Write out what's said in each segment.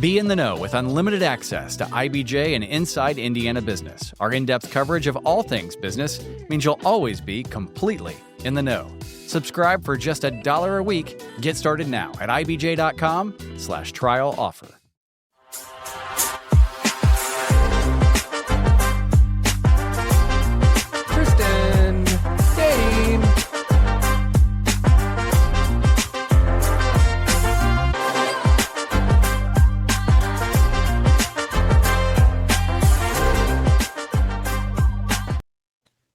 Be in the know with unlimited access to IBJ and Inside Indiana Business. Our in-depth coverage of all things business means you'll always be completely in the know. Subscribe for just $1 a week. Get started now at ibj.com/trial offer. Kristen, Dane.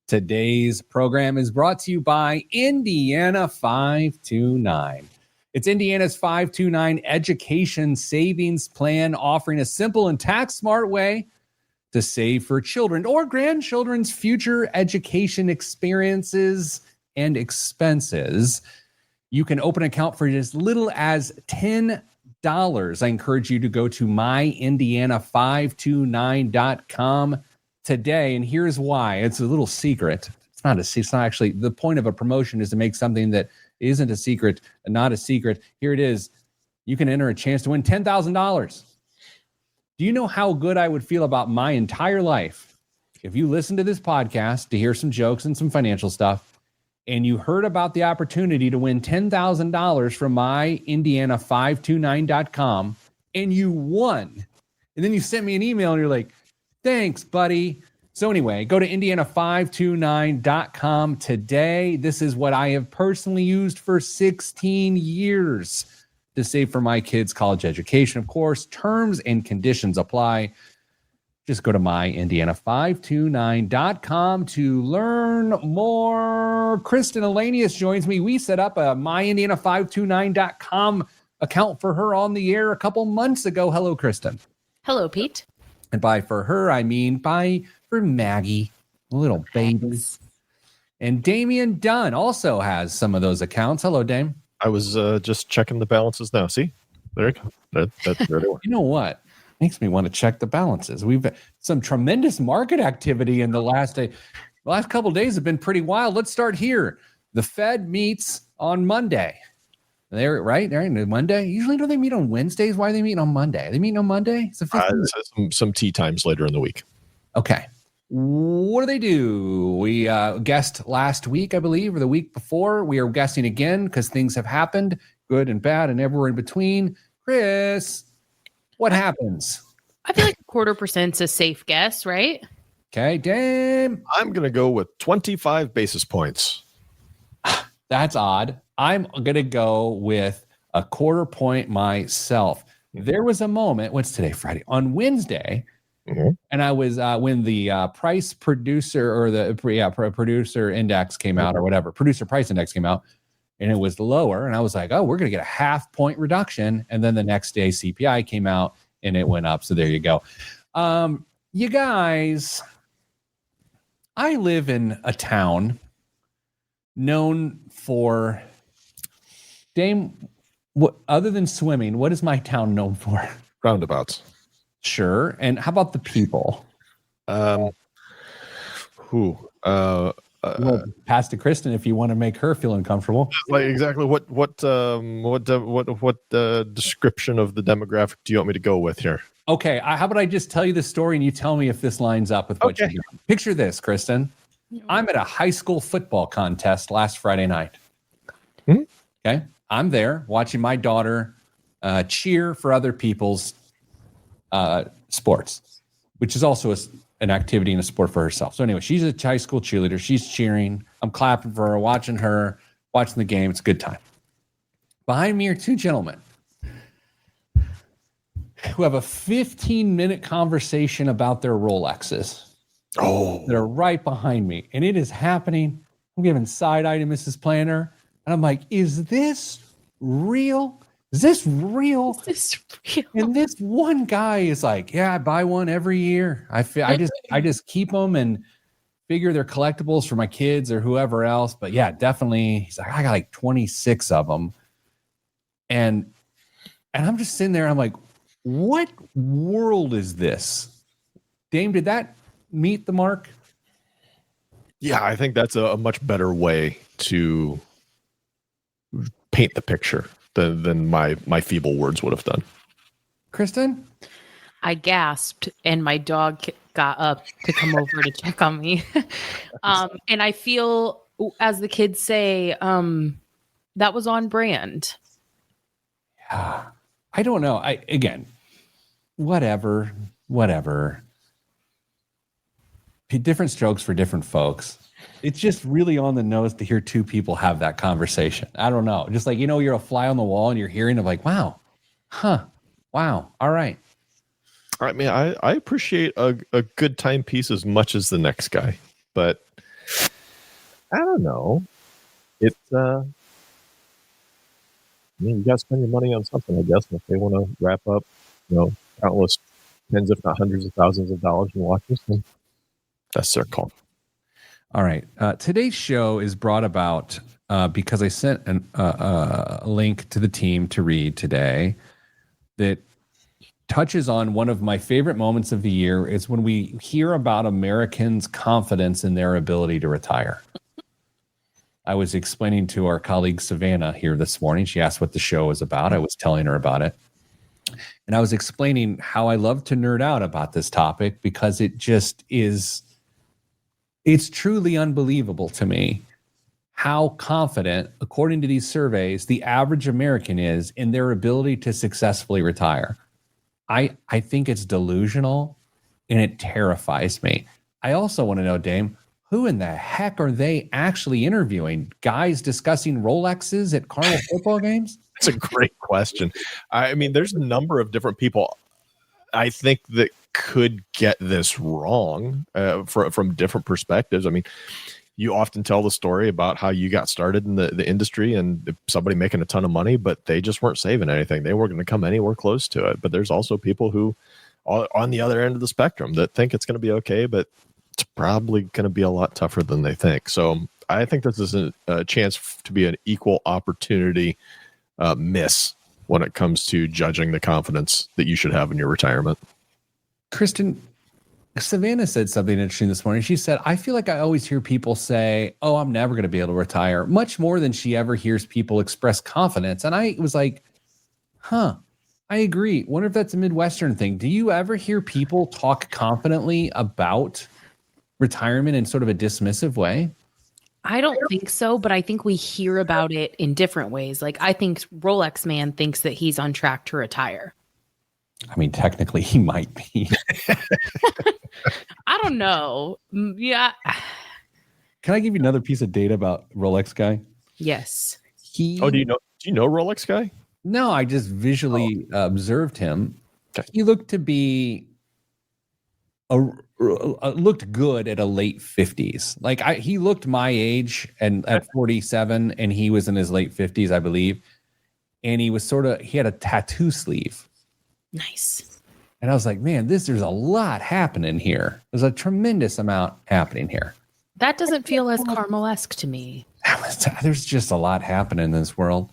Today's program is brought to you by Indiana 529. It's Indiana's 529 education savings plan, offering a simple and tax-smart way to save for children or grandchildren's future education experiences and expenses. You can open an account for as little as $10. I encourage you to go to myindiana529.com today, and here's why. It's a little secret. It's not actually the point of a promotion is to make something that isn't a secret not a secret. Here it is. You can enter a chance to win $10,000. Do you know how good I would feel about my entire life if you listened to this podcast to hear some jokes and some financial stuff, and you heard about the opportunity to win $10,000 from myindiana529.com, and you won, and then you sent me an email and you're like, thanks, buddy. So anyway, go to indiana529.com today. This is what I have personally used for 16 years to save for my kids' college education. Of course, terms and conditions apply. Just go to myindiana529.com to learn more. Kristen Elanius joins me. We set up a myindiana529.com account for her on the air a couple months ago. Hello, Kristen. Hello, Pete. And by for her, I mean for Maggie, little baby. And Damian Dunn also has some of those accounts. Hello, Dame. I was just checking the balances now. See? There you go. That's where they were. You know what? Makes me want to check the balances. We've had some tremendous market activity in the last day. The last couple of days have been pretty wild. Let's start here. The Fed meets on Monday. They're right. They're in Monday. Usually, don't they meet on Wednesdays? Why are they meeting on Monday? They meet on Monday. It's Some tea times later in the week. Okay. What do they do? We guessed last week, I believe, or the week before. We are guessing again because things have happened, good and bad, and everywhere in between. Chris, what happens? I feel like 0.25% is a safe guess, right? Okay, Dame. I'm going to go with 25 basis points. That's odd. I'm going to go with a 0.25 point myself. There was a moment, what's today, Friday? On Wednesday, and I was, when the price producer or the producer index came out or whatever, producer price index came out, and it was lower. And I was like, oh, we're going to get a 0.5 point reduction. And then the next day CPI came out and it went up. So there you go. You guys, I live in a town known for, Dame, what other than swimming, what is my town known for? Roundabouts. Sure. And how about the people? Who? Well, pass to Kristen if you want to make her feel uncomfortable. Like exactly what description of the demographic do you want me to go with here? Okay. How about I just tell you the story and you tell me if this lines up with what you're doing? Picture this, Kristen. I'm at a high school football contest last Friday night. Okay. I'm there watching my daughter cheer for other people's sports, which is also an activity and a sport for herself. So anyway, she's a high school cheerleader. She's cheering. I'm clapping for her, watching the game. It's a good time. Behind me are two gentlemen who have a 15-minute conversation about their Rolexes. Oh, they're right behind me, and it is happening. I'm giving side eye to Mrs. Planner, and I'm like, "Is this real? Is this real?" And this one guy is like, "Yeah, I buy one every year. I just keep them and figure they're collectibles for my kids or whoever else." But yeah, definitely, he's like, "I got like 26 of them," and I'm just sitting there. I'm like, "What world is this?" Dame, did that meet the mark? Yeah, I think that's a much better way to paint the picture than my feeble words would have done. Kristen? I gasped and my dog got up to come over to check on me. And I feel, as the kids say, that was on brand. Yeah. I don't know. Whatever. Different strokes for different folks. It's just really on the nose to hear two people have that conversation. I don't know. Just like, you're a fly on the wall and you're hearing of like, wow, wow. All right. I mean, I appreciate a good timepiece as much as the next guy, but I don't know. It's you got to spend your money on something, I guess. And if they want to wrap up, countless tens, if not hundreds of thousands of dollars in watches, then that's their call. All right. Today's show is brought about because I sent a link to the team to read today that touches on one of my favorite moments of the year. Is when we hear about Americans' confidence in their ability to retire. I was explaining to our colleague Savannah here this morning. She asked what the show was about. I was telling her about it. And I was explaining how I love to nerd out about this topic because it just is, it's truly unbelievable to me how confident, according to these surveys, the average American is in their ability to successfully retire. I think it's delusional and it terrifies me. I also want to know, Dame, who in the heck are they actually interviewing? Guys discussing Rolexes at Carmel football games? That's a great question. I mean, there's a number of different people I think that could get this wrong from different perspectives. I mean, you often tell the story about how you got started in the industry and somebody making a ton of money, but they just weren't saving anything. They weren't going to come anywhere close to it. But there's also people who are on the other end of the spectrum that think it's going to be okay, but it's probably going to be a lot tougher than they think. So I think this is a chance to be an equal opportunity miss when it comes to judging the confidence that you should have in your retirement. Kristen, Savannah said something interesting this morning. She said, I feel like I always hear people say, oh, I'm never going to be able to retire, much more than she ever hears people express confidence. And I was like, I agree. Wonder if that's a Midwestern thing. Do you ever hear people talk confidently about retirement in sort of a dismissive way? I don't think so, but I think we hear about it in different ways. Like, I think Rolex Man thinks that he's on track to retire. I mean, technically he might be. I don't know. Yeah. Can I give you another piece of data about Rolex guy? Yes. Do you know Rolex guy? No, I just visually observed him. Okay. He looked to be looked good at a late 50s. Like he looked my age and at 47, and he was in his late 50s, I believe. And he was he had a tattoo sleeve. Nice. And I was like, man, there's a lot happening here. There's a tremendous amount happening here. That doesn't feel as Carmel-esque to me. There's just a lot happening in this world.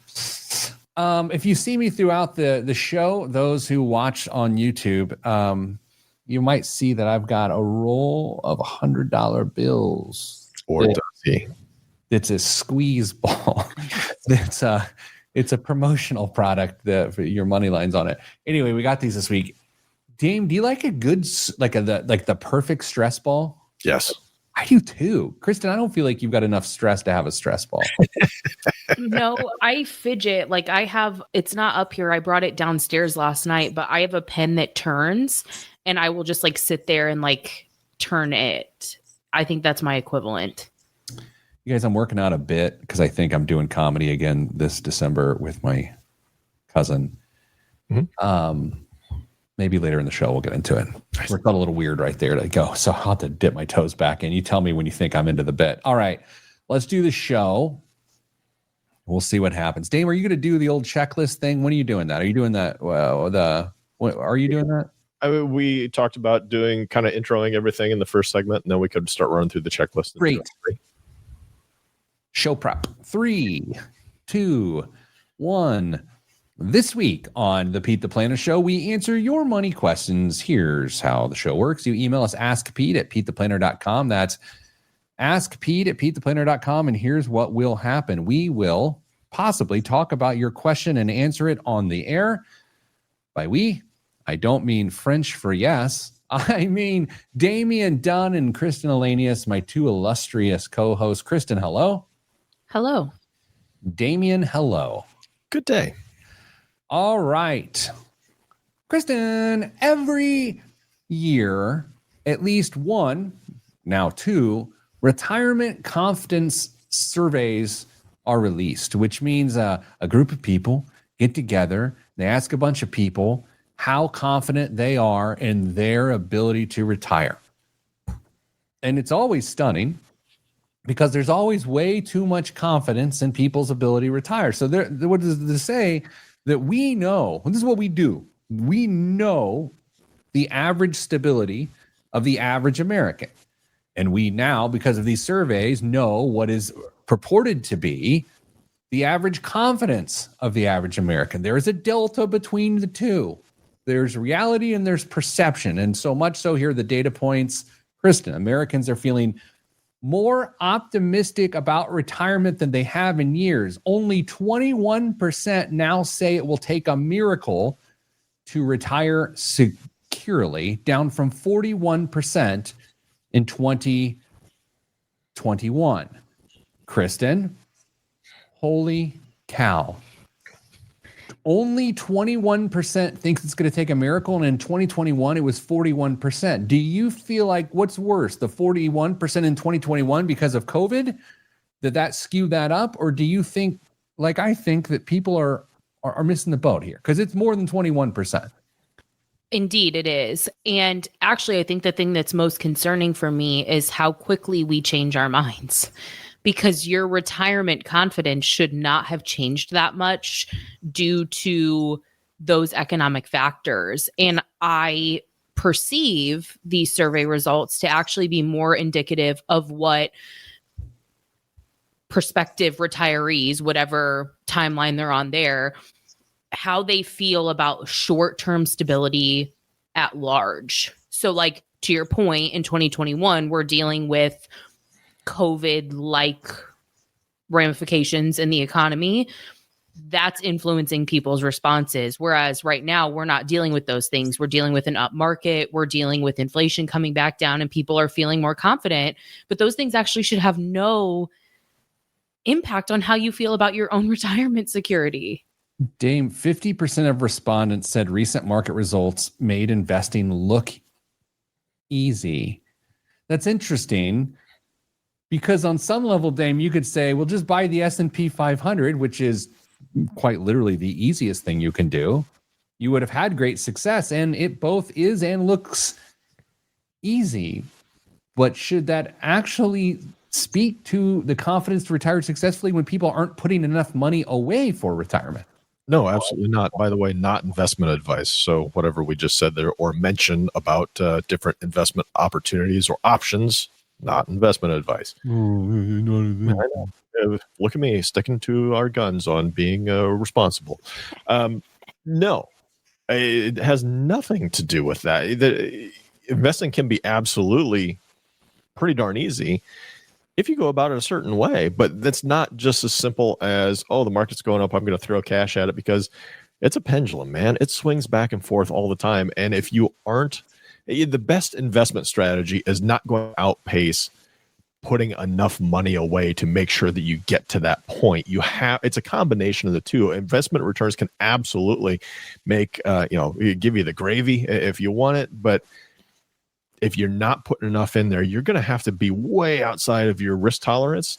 If you see me throughout the show, those who watch on YouTube, you might see that I've got a roll of $100 bills. Or does he? It's a squeeze ball. It's a promotional product that your money lines on it. Anyway, we got these this week. Dame, do you like a good the perfect stress ball? Yes. I do too. Kristen, I don't feel like you've got enough stress to have a stress ball. No, I fidget. Like it's not up here. I brought it downstairs last night, but I have a pen that turns and I will just sit there and turn it. I think that's my equivalent. You guys, I'm working out a bit because I think I'm doing comedy again this December with my cousin. Mm-hmm. Maybe later in the show we'll get into it. We're a little weird right there to go. So I'll have to dip my toes back in. You tell me when you think I'm into the bit. All right, let's do the show. We'll see what happens. Dame, are you going to do the old checklist thing? When are you doing that? Are you doing that? Are you doing that? We talked about doing kind of introing everything in the first segment, and then we could start running through the checklist. Great. Show prep. 3, 2, 1. This week on the Pete the Planner Show, we answer your money questions. Here's how the show works. You email us askpete@petetheplanner.com. That's askpete@petetheplanner.com. And here's what will happen. We will possibly talk about your question and answer it on the air. By we, I don't mean French for yes. I mean Damian Dunn and Kristen Elanius, my two illustrious co-hosts. Kristen, hello. Hello. Damian, hello. Good day. All right. Kristen, every year, at least one, now two, retirement confidence surveys are released, which means a group of people get together, they ask a bunch of people how confident they are in their ability to retire. And it's always stunning because there's always way too much confidence in people's ability to retire. So what does this say? That we know, and this is what we do, we know the average stability of the average American. And we now, because of these surveys, know what is purported to be the average confidence of the average American. There is a delta between the two. There's reality and there's perception. And so much so here, the data points, Kristen, Americans are feeling more optimistic about retirement than they have in years. Only 21% now say it will take a miracle to retire securely, down from 41% in 2021. Kristen, holy cow. Only 21% thinks it's going to take a miracle, and in 2021, it was 41%. Do you feel like what's worse, the 41% in 2021 because of COVID? Did that skew that up? Or do you think, like I think, that people are missing the boat here? Because it's more than 21%. Indeed, it is. And actually, I think the thing that's most concerning for me is how quickly we change our minds. Because your retirement confidence should not have changed that much due to those economic factors. And I perceive these survey results to actually be more indicative of what prospective retirees, whatever timeline they're on there, how they feel about short-term stability at large. So like to your point, in 2021, we're dealing with COVID-like ramifications in the economy. That's influencing people's responses. Whereas right now, we're not dealing with those things. We're dealing with an up market. We're dealing with inflation coming back down and people are feeling more confident. But those things actually should have no impact on how you feel about your own retirement security. Dame, 50% of respondents said recent market results made investing look easy. That's interesting. Because on some level, Dame, you could say, well, just buy the S&P 500, which is quite literally the easiest thing you can do. You would have had great success, and it both is and looks easy. But should that actually speak to the confidence to retire successfully when people aren't putting enough money away for retirement? No, absolutely not. By the way, not investment advice. So whatever we just said there or mention about different investment opportunities or options, not investment advice. Look at me sticking to our guns on being responsible. No, it has nothing to do with that. Investing can be absolutely pretty darn easy if you go about it a certain way, but that's not just as simple as, oh, the market's going up, I'm going to throw cash at it, because it's a pendulum, man. It swings back and forth all the time. And if you aren't, the best investment strategy is not going to outpace putting enough money away to make sure that you get to that point. It's a combination of the two. Investment returns can absolutely make, give you the gravy if you want it, but if you're not putting enough in there, you're going to have to be way outside of your risk tolerance,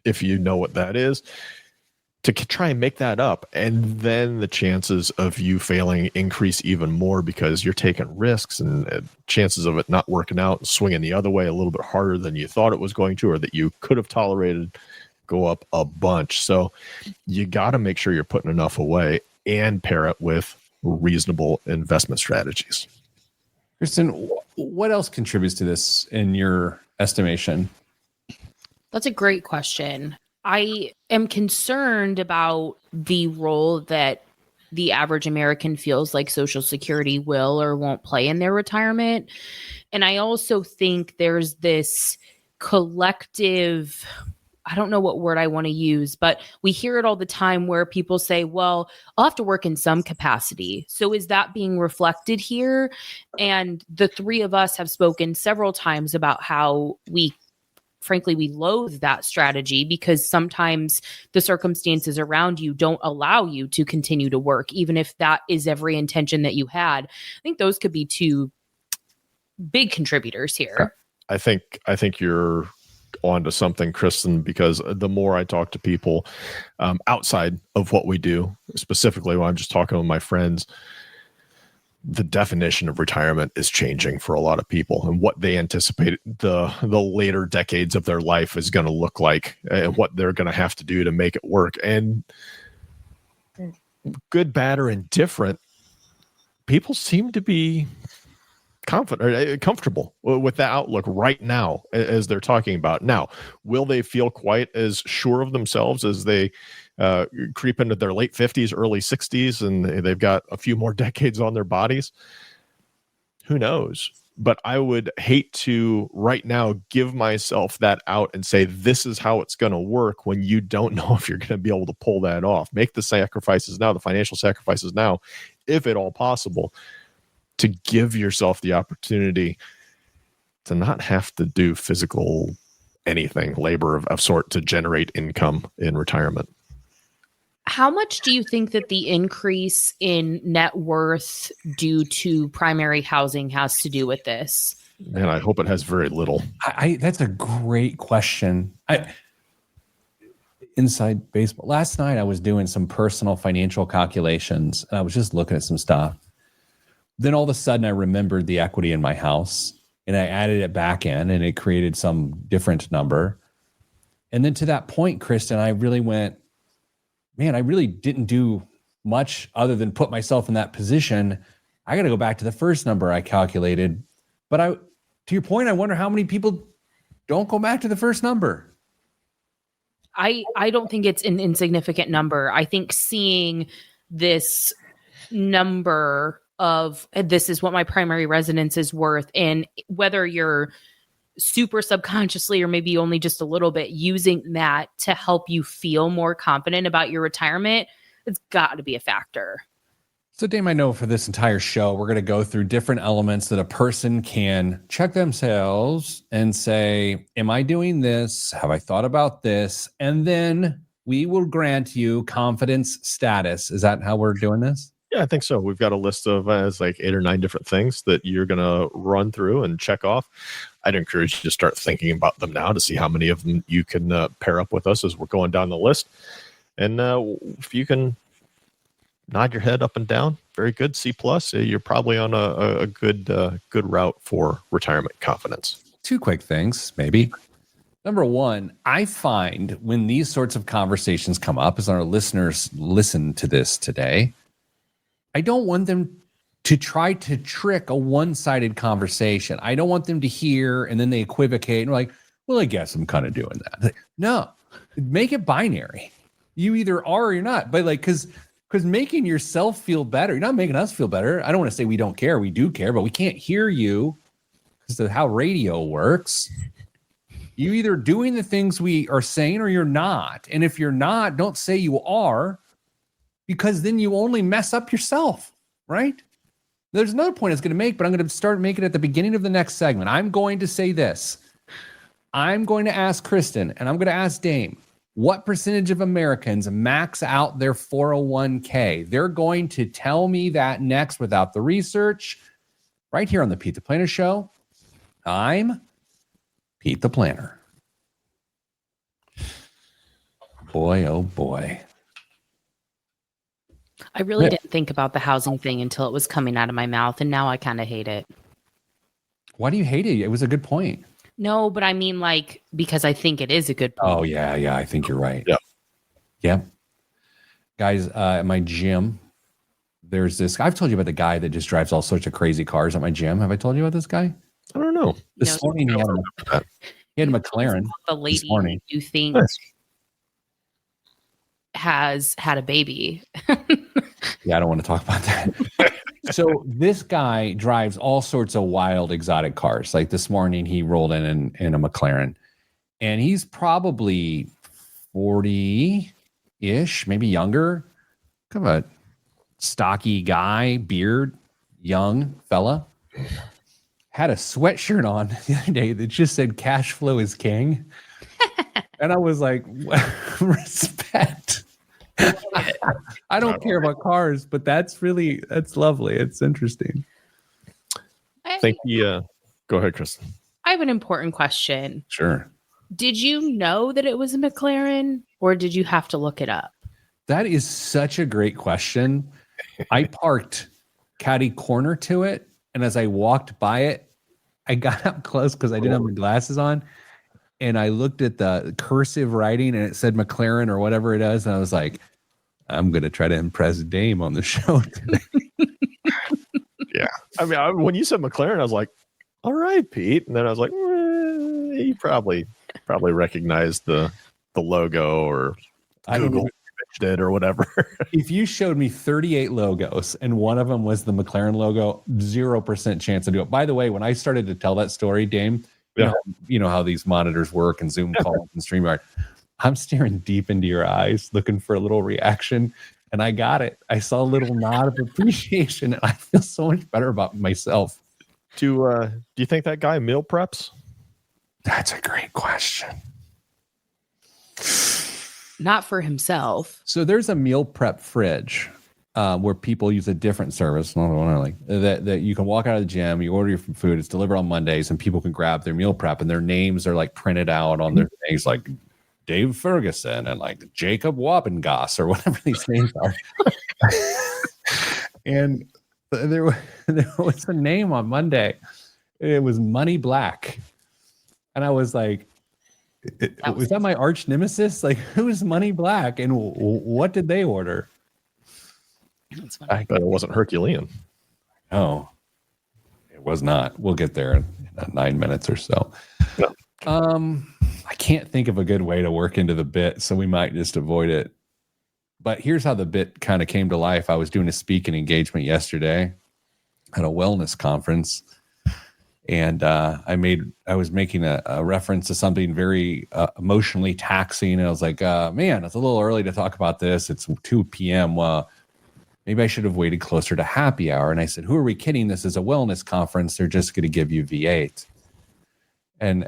if you know what that is, to try and make that up. And then the chances of you failing increase even more because you're taking risks, and chances of it not working out and swinging the other way a little bit harder than you thought it was going to, or that you could have tolerated, go up a bunch. So you got to make sure you're putting enough away and pair it with reasonable investment strategies. Kristen, what else contributes to this in your estimation? That's a great question. I am concerned about the role that the average American feels like Social Security will or won't play in their retirement. And I also think there's this collective I don't know what word I want to use, but we hear it all the time where people say, well, I'll have to work in some capacity. So is that being reflected here? And the three of us have spoken several times about how frankly, we loathe that strategy because sometimes the circumstances around you don't allow you to continue to work, even if that is every intention that you had. I think those could be two big contributors here. I think you're onto something, Kristen, because the more I talk to people outside of what we do, specifically when I'm just talking with my friends, the definition of retirement is changing for a lot of people, and what they anticipate the later decades of their life is going to look like, and what they're going to have to do to make it work. And good, bad, or indifferent, people seem to be confident or comfortable with the outlook right now as they're talking about. Now, will they feel quite as sure of themselves as they creep into their late 50s, early 60s, and they've got a few more decades on their bodies? Who knows? But I would hate to right now give myself that out and say, this is how it's going to work, when you don't know if you're going to be able to pull that off. Make the sacrifices now, the financial sacrifices now, if at all possible, to give yourself the opportunity to not have to do physical anything, labor of sort, to generate income in retirement. How much do you think that the increase in net worth due to primary housing has to do with this? Man, I hope it has very little. That's a great question. Inside baseball. Last night I was doing some personal financial calculations, and I was just looking at some stuff. Then all of a sudden I remembered the equity in my house, and I added it back in, and it created some different number. And then to that point, Kristen, I really went, man, I really didn't do much other than put myself in that position. I got to go back to the first number I calculated. But to your point, I wonder how many people don't go back to the first number. I don't think it's an insignificant number. I think seeing this number of this is what my primary residence is worth, and whether you're super subconsciously or maybe only just a little bit using that to help you feel more confident about your retirement, it's got to be a factor. So Dame, I know for this entire show, we're going to go through different elements that a person can check themselves and say, am I doing this? Have I thought about this? And then we will grant you confidence status. Is that how we're doing this? Yeah, I think so. We've got a list of it's like 8 or 9 different things that you're going to run through and check off. I'd encourage you to start thinking about them now to see how many of them you can pair up with us as we're going down the list. And if you can nod your head up and down, very good, C+, you're probably on a good route for retirement confidence. 2 quick things, maybe. Number 1, I find when these sorts of conversations come up, as our listeners listen to this today, I don't want them to try to trick a one-sided conversation. I don't want them to hear and then they equivocate and like, well, I guess I'm kind of doing that. Like, no, make it binary. You either are or you're not. But like, because making yourself feel better, you're not making us feel better. I don't want to say we don't care. We do care, but we can't hear you because of how radio works. You either doing the things we are saying or you're not. And if you're not, don't say you are, because then you only mess up yourself, right? There's another point I was going to make, but I'm going to start making it at the beginning of the next segment. I'm going to say this. I'm going to ask Kristen, and I'm going to ask Dame, what percentage of Americans max out their 401k? They're going to tell me that next without the research, right here on the Pete the Planner Show. I'm Pete the Planner. Boy, oh boy. I really didn't think about the housing thing until it was coming out of my mouth, and now I kind of hate it. Why do you hate it? It was a good point. No, but I mean, like, because I think it is a good point. Oh, yeah, I think you're right. Yeah. Guys, at my gym, there's this, I've told you about the guy that just drives all sorts of crazy cars at my gym. Have I told you about this guy? I don't know. This morning he had a McLaren. The lady who you think has had a baby. Yeah, I don't want to talk about that. So this guy drives all sorts of wild, exotic cars. Like this morning, he rolled in a McLaren, and he's probably 40-ish, maybe younger, kind of a stocky guy, beard, young fella. Had a sweatshirt on the other day that just said "Cash flow is king," and I was like, "Respect." I don't care about cars, but that's lovely. It's interesting. I think go ahead, Kristen. I have an important question. Sure. Did you know that it was a McLaren, or did you have to look it up? That is such a great question. I parked catty corner to it, and as I walked by it, I got up close because I didn't have my glasses on, and I looked at the cursive writing, and it said McLaren or whatever it is, and I was like, I'm going to try to impress Dame on the show today. Yeah. I mean, when you said McLaren, I was like, all right, Pete. And then I was like, you probably recognized the logo or Google it or whatever. If you showed me 38 logos and one of them was the McLaren logo, 0% chance to do it. By the way, when I started to tell that story, Dame, you know how these monitors work and Zoom calls and StreamYard. I'm staring deep into your eyes, looking for a little reaction, and I got it. I saw a little nod of appreciation, and I feel so much better about myself. Do you think that guy meal preps? That's a great question. Not for himself. So there's a meal prep fridge where people use a different service, that you can walk out of the gym, you order your food, it's delivered on Mondays, and people can grab their meal prep, and their names are like printed out on their things, like Dave Ferguson and like Jacob Wabengoss or whatever these names are. And there was a name on Monday. It was Money Black. And I was like, was that my arch nemesis? Like, who is Money Black and what did they order? I bet it wasn't Herculean. Oh, it was not. We'll get there in 9 minutes or so. No. I can't think of a good way to work into the bit, so we might just avoid it. But here's how the bit kind of came to life. I was doing a speaking engagement yesterday at a wellness conference, and I was making a reference to something very emotionally taxing. And I was like, man, it's a little early to talk about this. It's 2 p.m. Maybe I should have waited closer to happy hour. And I said, who are we kidding? This is a wellness conference. They're just going to give you V8. And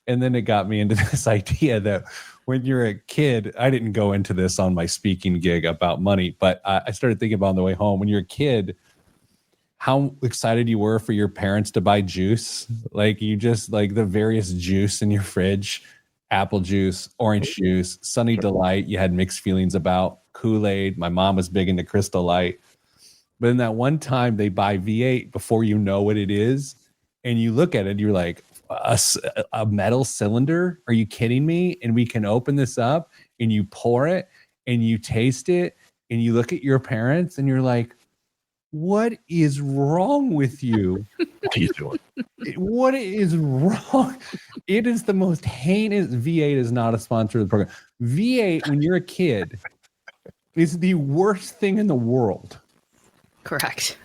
then it got me into this idea that when you're a kid, I didn't go into this on my speaking gig about money, but I started thinking about on the way home, when you're a kid, how excited you were for your parents to buy juice. Like you just like the various juice in your fridge, apple juice, orange juice, Sunny Delight. You had mixed feelings about Kool-Aid. My mom was big into Crystal Light. But in that one time they buy V8 before you know what it is. And you look at it, you're like, a metal cylinder? Are you kidding me? And we can open this up and you pour it and you taste it and you look at your parents and you're like, what is wrong with you? What are you doing? What is wrong? It is the most heinous. V8 is not a sponsor of the program. V8, when you're a kid, is the worst thing in the world. Correct.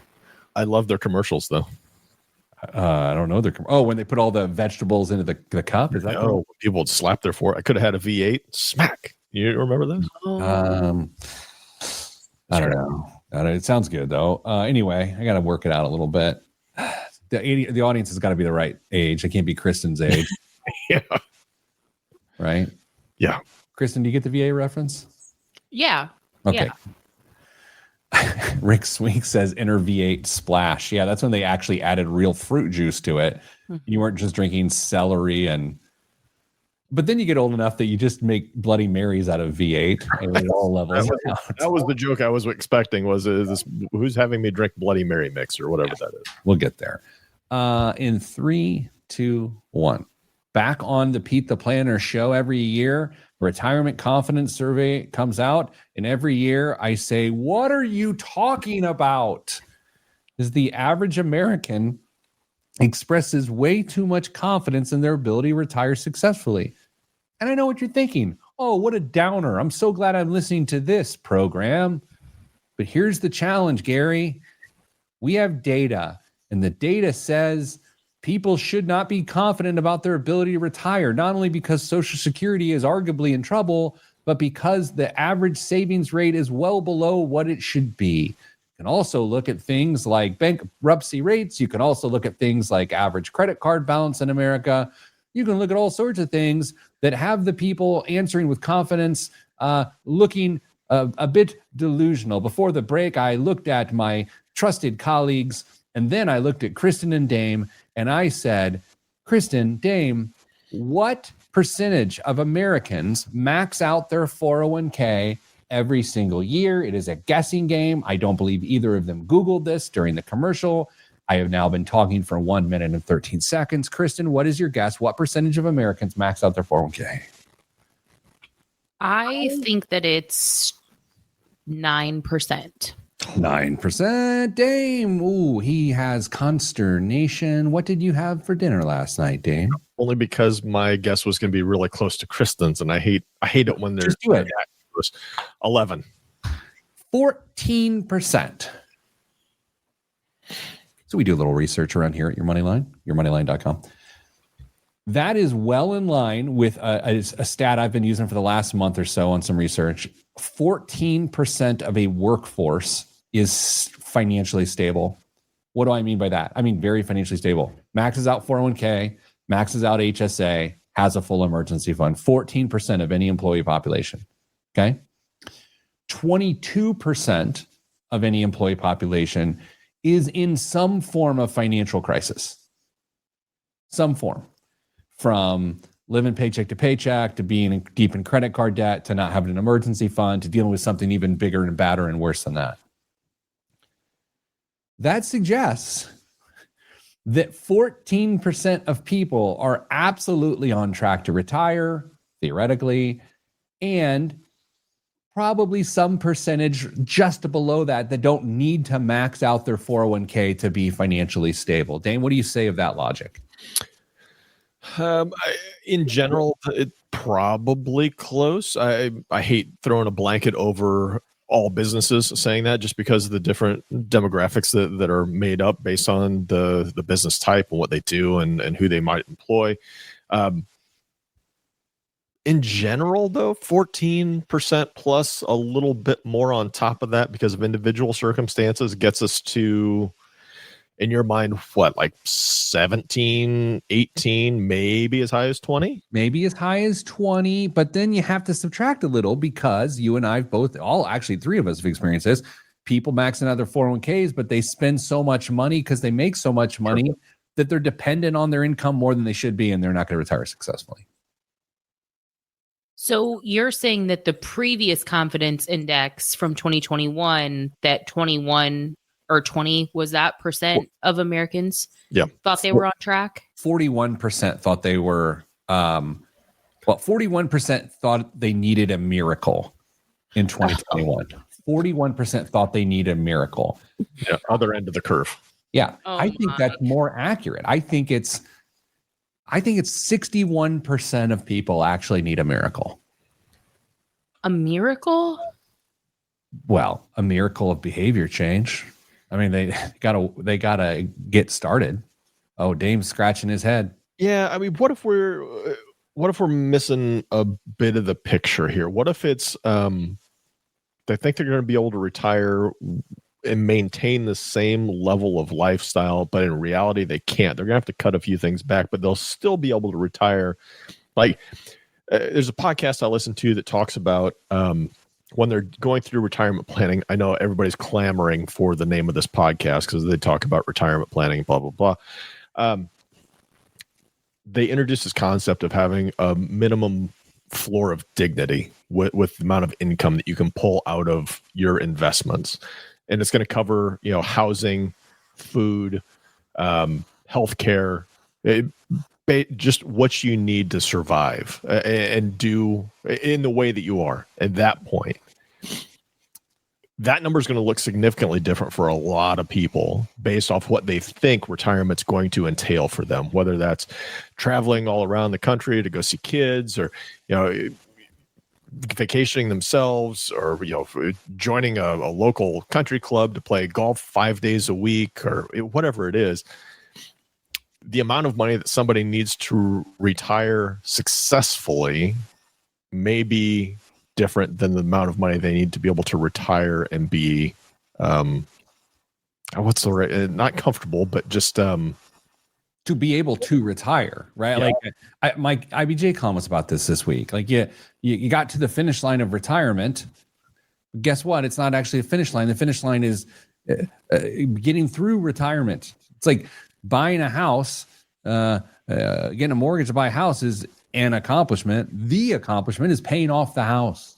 I love their commercials, though. I don't know. When they put all the vegetables into the cup? Is that people would slap their fork. I could have had a V8 smack. You remember those? I don't know. It sounds good though. Anyway, I got to work it out a little bit. The audience has got to be the right age. I can't be Kristen's age. Yeah. Right? Yeah. Kristen, do you get the VA reference? Yeah. Okay. Yeah. Rick Swink says enter V8 splash. Yeah, that's when they actually added real fruit juice to it. You weren't just drinking celery but then you get old enough that you just make Bloody Marys out of V8 and it all levels out. That was the joke I was expecting was this who's having me drink Bloody Mary mix or whatever that is. We'll get there. In 3, 2, 1. Back on the Pete the Planner show every year. Retirement confidence survey comes out, and every year I say, what are you talking about? Is the average American expresses way too much confidence in their ability to retire successfully. And I know what you're thinking. Oh, what a downer. I'm so glad I'm listening to this program. But here's the challenge, Gary. We have data, and the data says people should not be confident about their ability to retire, not only because Social Security is arguably in trouble, but because the average savings rate is well below what it should be. You can also look at things like bankruptcy rates. You can also look at things like average credit card balance in America. You can look at all sorts of things that have the people answering with confidence, looking a bit delusional. Before the break, I looked at my trusted colleagues, and then I looked at Kristen and Dame, and I said, Kristen, Dame, what percentage of Americans max out their 401k every single year? It is a guessing game. I don't believe either of them Googled this during the commercial. I have now been talking for 1 minute and 13 seconds. Kristen, what is your guess? What percentage of Americans max out their 401k? I think that it's 9%. 9%. Dame. Ooh, he has consternation. What did you have for dinner last night, Dame? Only because my guess was going to be really close to Kristen's, and I hate it when there's 11. 14%. So we do a little research around here at Your Moneyline, yourmoneyline.com. That is well in line with a stat I've been using for the last month or so on some research. 14% of a workforce is financially stable. What do I mean by that? I mean very financially stable. Maxes out 401k, maxes out HSA, has a full emergency fund. 14% of any employee population. Okay? 22% of any employee population is in some form of financial crisis. Some form. From living paycheck to paycheck, to being deep in credit card debt, to not having an emergency fund, to dealing with something even bigger and badder and worse than that. That suggests that 14% of people are absolutely on track to retire, theoretically, and probably some percentage just below that don't need to max out their 401k to be financially stable. Dane, what do you say of that logic? In general, it's probably close. I hate throwing a blanket over all businesses saying that, just because of the different demographics that are made up based on the business type and what they do and who they might employ. In general, though, 14% plus a little bit more on top of that because of individual circumstances gets us to, in your mind, what, like 17, 18, maybe as high as 20? Maybe as high as 20, but then you have to subtract a little because you and I both, actually three of us have experienced this. People maxing out their 401ks, but they spend so much money because they make so much money that they're dependent on their income more than they should be, and they're not going to retire successfully. So you're saying that the previous confidence index from 2021, that 21 or 20 was that percent of Americans thought they were on track? 41% thought they were, 41% thought they needed a miracle in 2021. 41% thought they needed a miracle. Yeah, other end of the curve. Yeah, I think that's more accurate. I think it's 61% of people actually need a miracle. A miracle? Well, a miracle of behavior change. I mean, they gotta get started. Oh, Dame's scratching his head. Yeah, I mean, what if we're missing a bit of the picture here? What if it's they think they're going to be able to retire and maintain the same level of lifestyle, but in reality they can't. They're gonna have to cut a few things back, but they'll still be able to retire. Like there's a podcast I listen to that talks about when they're going through retirement planning. I know everybody's clamoring for the name of this podcast because they talk about retirement planning, blah, blah, blah. They introduce this concept of having a minimum floor of dignity with the amount of income that you can pull out of your investments. And it's going to cover, housing, food, healthcare, just what you need to survive and do in the way that you are at that point. That number is going to look significantly different for a lot of people based off what they think retirement's going to entail for them, whether that's traveling all around the country to go see kids, or, vacationing themselves, or joining a local country club to play golf 5 days a week, or whatever it is. the amount of money that somebody needs to retire successfully may be different than the amount of money they need to be able to retire and be, what's the right, not comfortable, but just, to be able to retire, right? Yeah. Like my IBJ comments about this week. Like you got to the finish line of retirement. Guess what? It's not actually a finish line. The finish line is getting through retirement. It's like buying a house, getting a mortgage to buy a house is an accomplishment. The accomplishment is paying off the house,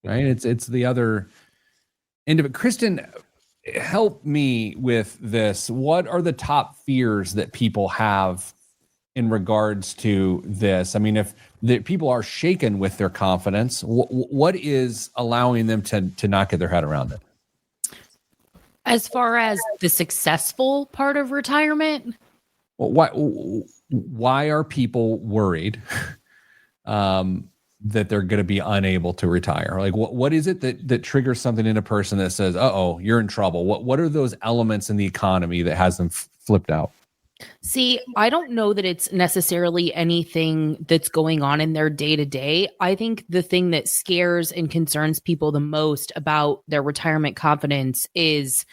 right? It's the other end of it. Kristen, help me with this. What are the top fears that people have in regards to this? I mean, if the people are shaken with their confidence, what is allowing them to not get their head around it? As far as the successful part of retirement? Well, why are people worried that they're going to be unable to retire? Like, what is it that triggers something in a person that says, "Uh-oh, you're in trouble"? What are those elements in the economy that has them flipped out? See, I don't know that it's necessarily anything that's going on in their day to day. I think the thing that scares and concerns people the most about their retirement confidence is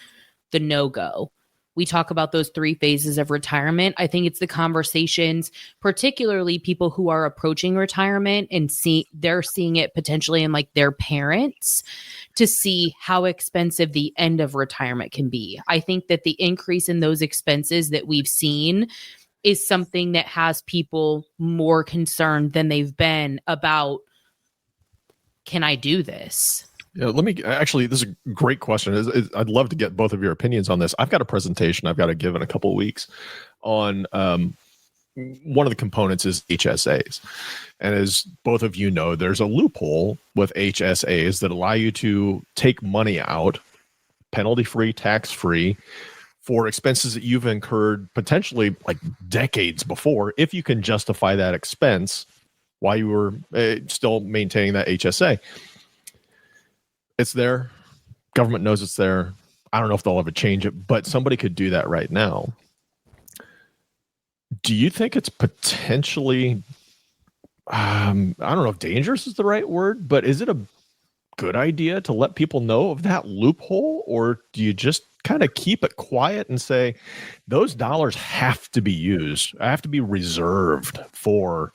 the no-go. We talk about those 3 phases of retirement. I think it's the conversations, particularly people who are approaching retirement and they're seeing it potentially in like their parents, to see how expensive the end of retirement can be. I think that the increase in those expenses that we've seen is something that has people more concerned than they've been about, can I do this? Yeah, this is a great question. I'd love to get both of your opinions on this. I've got a presentation I've got to give in a couple of weeks on one of the components is HSAs. And as both of you know, there's a loophole with HSAs that allow you to take money out, penalty-free, tax-free, for expenses that you've incurred potentially like decades before, if you can justify that expense while you were still maintaining that HSA. It's there. Government knows it's there. I don't know if they'll ever change it, but somebody could do that right now. Do you think it's potentially, I don't know if dangerous is the right word, but is it a good idea to let people know of that loophole? Or do you just kind of keep it quiet and say, those dollars have to be used, have to be reserved for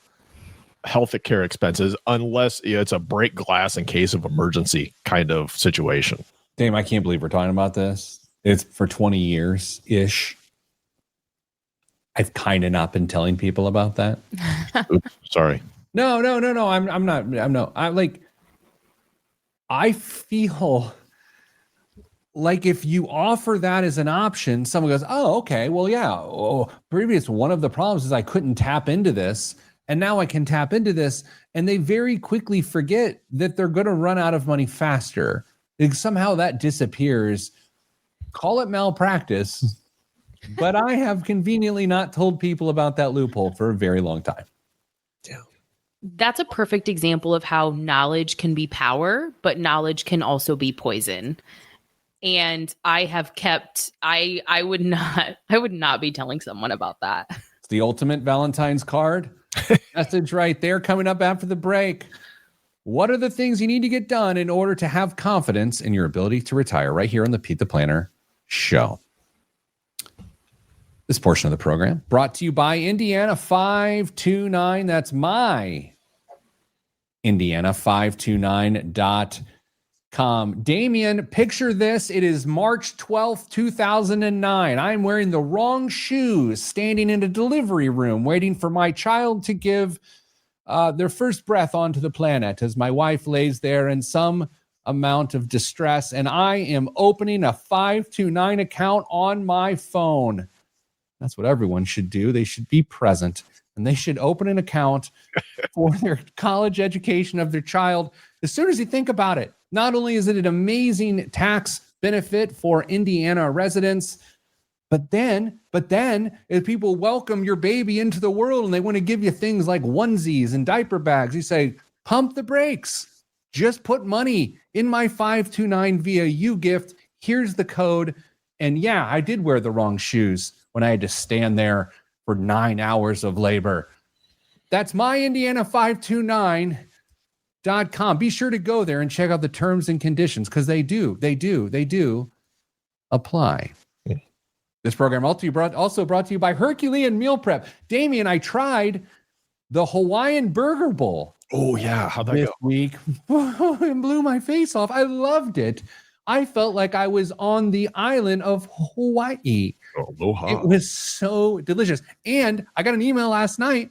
health care expenses, unless it's a break glass in case of emergency kind of situation? Damn, I can't believe we're talking about this. It's for 20 years ish. I've kind of not been telling people about that. Oops, sorry. No. I feel like if you offer that as an option, someone goes, "Oh, okay. Well, yeah. One of the problems is I couldn't tap into this. And now I can tap into this," and they very quickly forget that they're going to run out of money faster. Somehow that disappears. Call it malpractice, but I have conveniently not told people about that loophole for a very long time. Yeah. That's a perfect example of how knowledge can be power, but knowledge can also be poison. And I would not be telling someone about that. It's the ultimate Valentine's card. Message right there coming up after the break. What are the things you need to get done in order to have confidence in your ability to retire? Right here on the Pete the Planner Show. This portion of the program brought to you by Indiana 529. That's my Indiana529.com. Damien, picture this. It is March 12th, 2009. I'm wearing the wrong shoes, standing in a delivery room, waiting for my child to give their first breath onto the planet as my wife lays there in some amount of distress, and I am opening a 529 account on my phone. That's what everyone should do. They should be present, and they should open an account for their college education of their child as soon as you think about it. Not only is it an amazing tax benefit for Indiana residents, but then if people welcome your baby into the world and they want to give you things like onesies and diaper bags, you say, pump the brakes. Just put money in my 529 via UGift. Here's the code. And yeah, I did wear the wrong shoes when I had to stand there for 9 hours of labor. That's myindiana529.com. Be sure to go there and check out the terms and conditions because they do apply. This program also brought to you by Herculean Meal Prep. Damien, I tried the Hawaiian Burger Bowl. Oh, yeah. How'd that this go? week. It blew my face off. I loved it. I felt like I was on the island of Hawaii. Aloha. It was so delicious. And I got an email last night,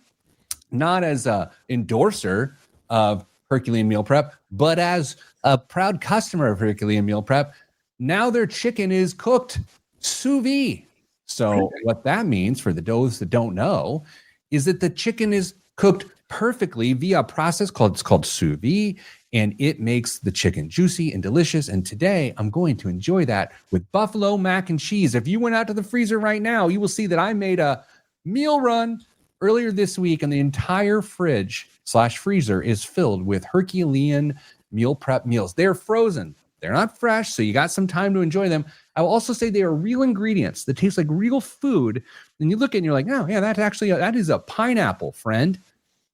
not as a endorser of Herculean Meal Prep, but as a proud customer of Herculean Meal Prep. Now their chicken is cooked sous vide. So what that means for those that don't know is that the chicken is cooked perfectly via a process called sous vide, and it makes the chicken juicy and delicious. And today I'm going to enjoy that with buffalo mac and cheese. If you went out to the freezer right now, you will see that I made a meal run earlier this week, and the entire fridge/freezer is filled with Herculean Meal Prep meals. They're frozen. They're not fresh, so you got some time to enjoy them. I will also say they are real ingredients that taste like real food. And you look at it and you're like, oh, yeah, that is a pineapple, friend.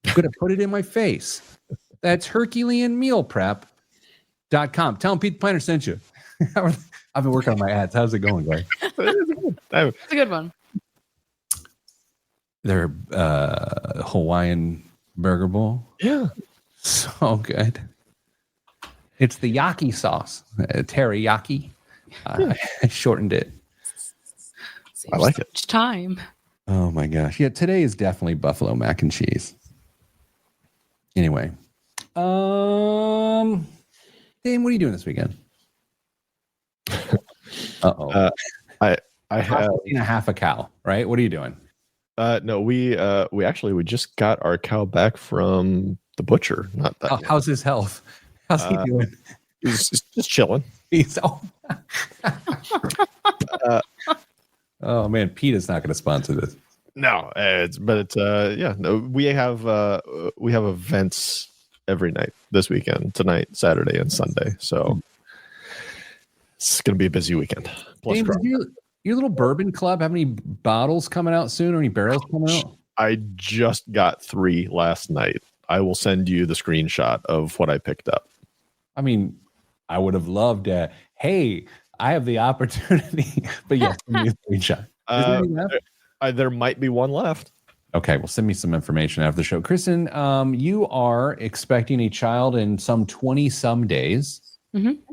I'm going to put it in my face. That's HerculeanMealPrep.com. Tell them Pete the Planner sent you. I've been working on my ads. How's it going, Greg? It's a good one. Their Hawaiian Burger Bowl. Yeah. So good. It's the yaki sauce, teriyaki. I shortened it. I like it. Much time. Oh my gosh. Yeah, today is definitely buffalo mac and cheese. Anyway. Dane, what are you doing this weekend? Uh-oh. I have and a half a cow, right? What are you doing? No, we just got our cow back from the butcher. Not that. How's his health? How's he doing? He's just chilling. Oh man, Pete is not going to sponsor this. No, we have events every night this weekend, tonight, Saturday, and Sunday. So it's going to be a busy weekend. Plus, James, your little bourbon club have any bottles coming out soon or any barrels coming out? I just got 3 last night. I will send you the screenshot of what I picked up. I mean, I would have loved hey, I have the opportunity, but yes, send me a screenshot. There might be one left. Okay, well, send me some information after the show. Kristen, you are expecting a child in some 20-some days,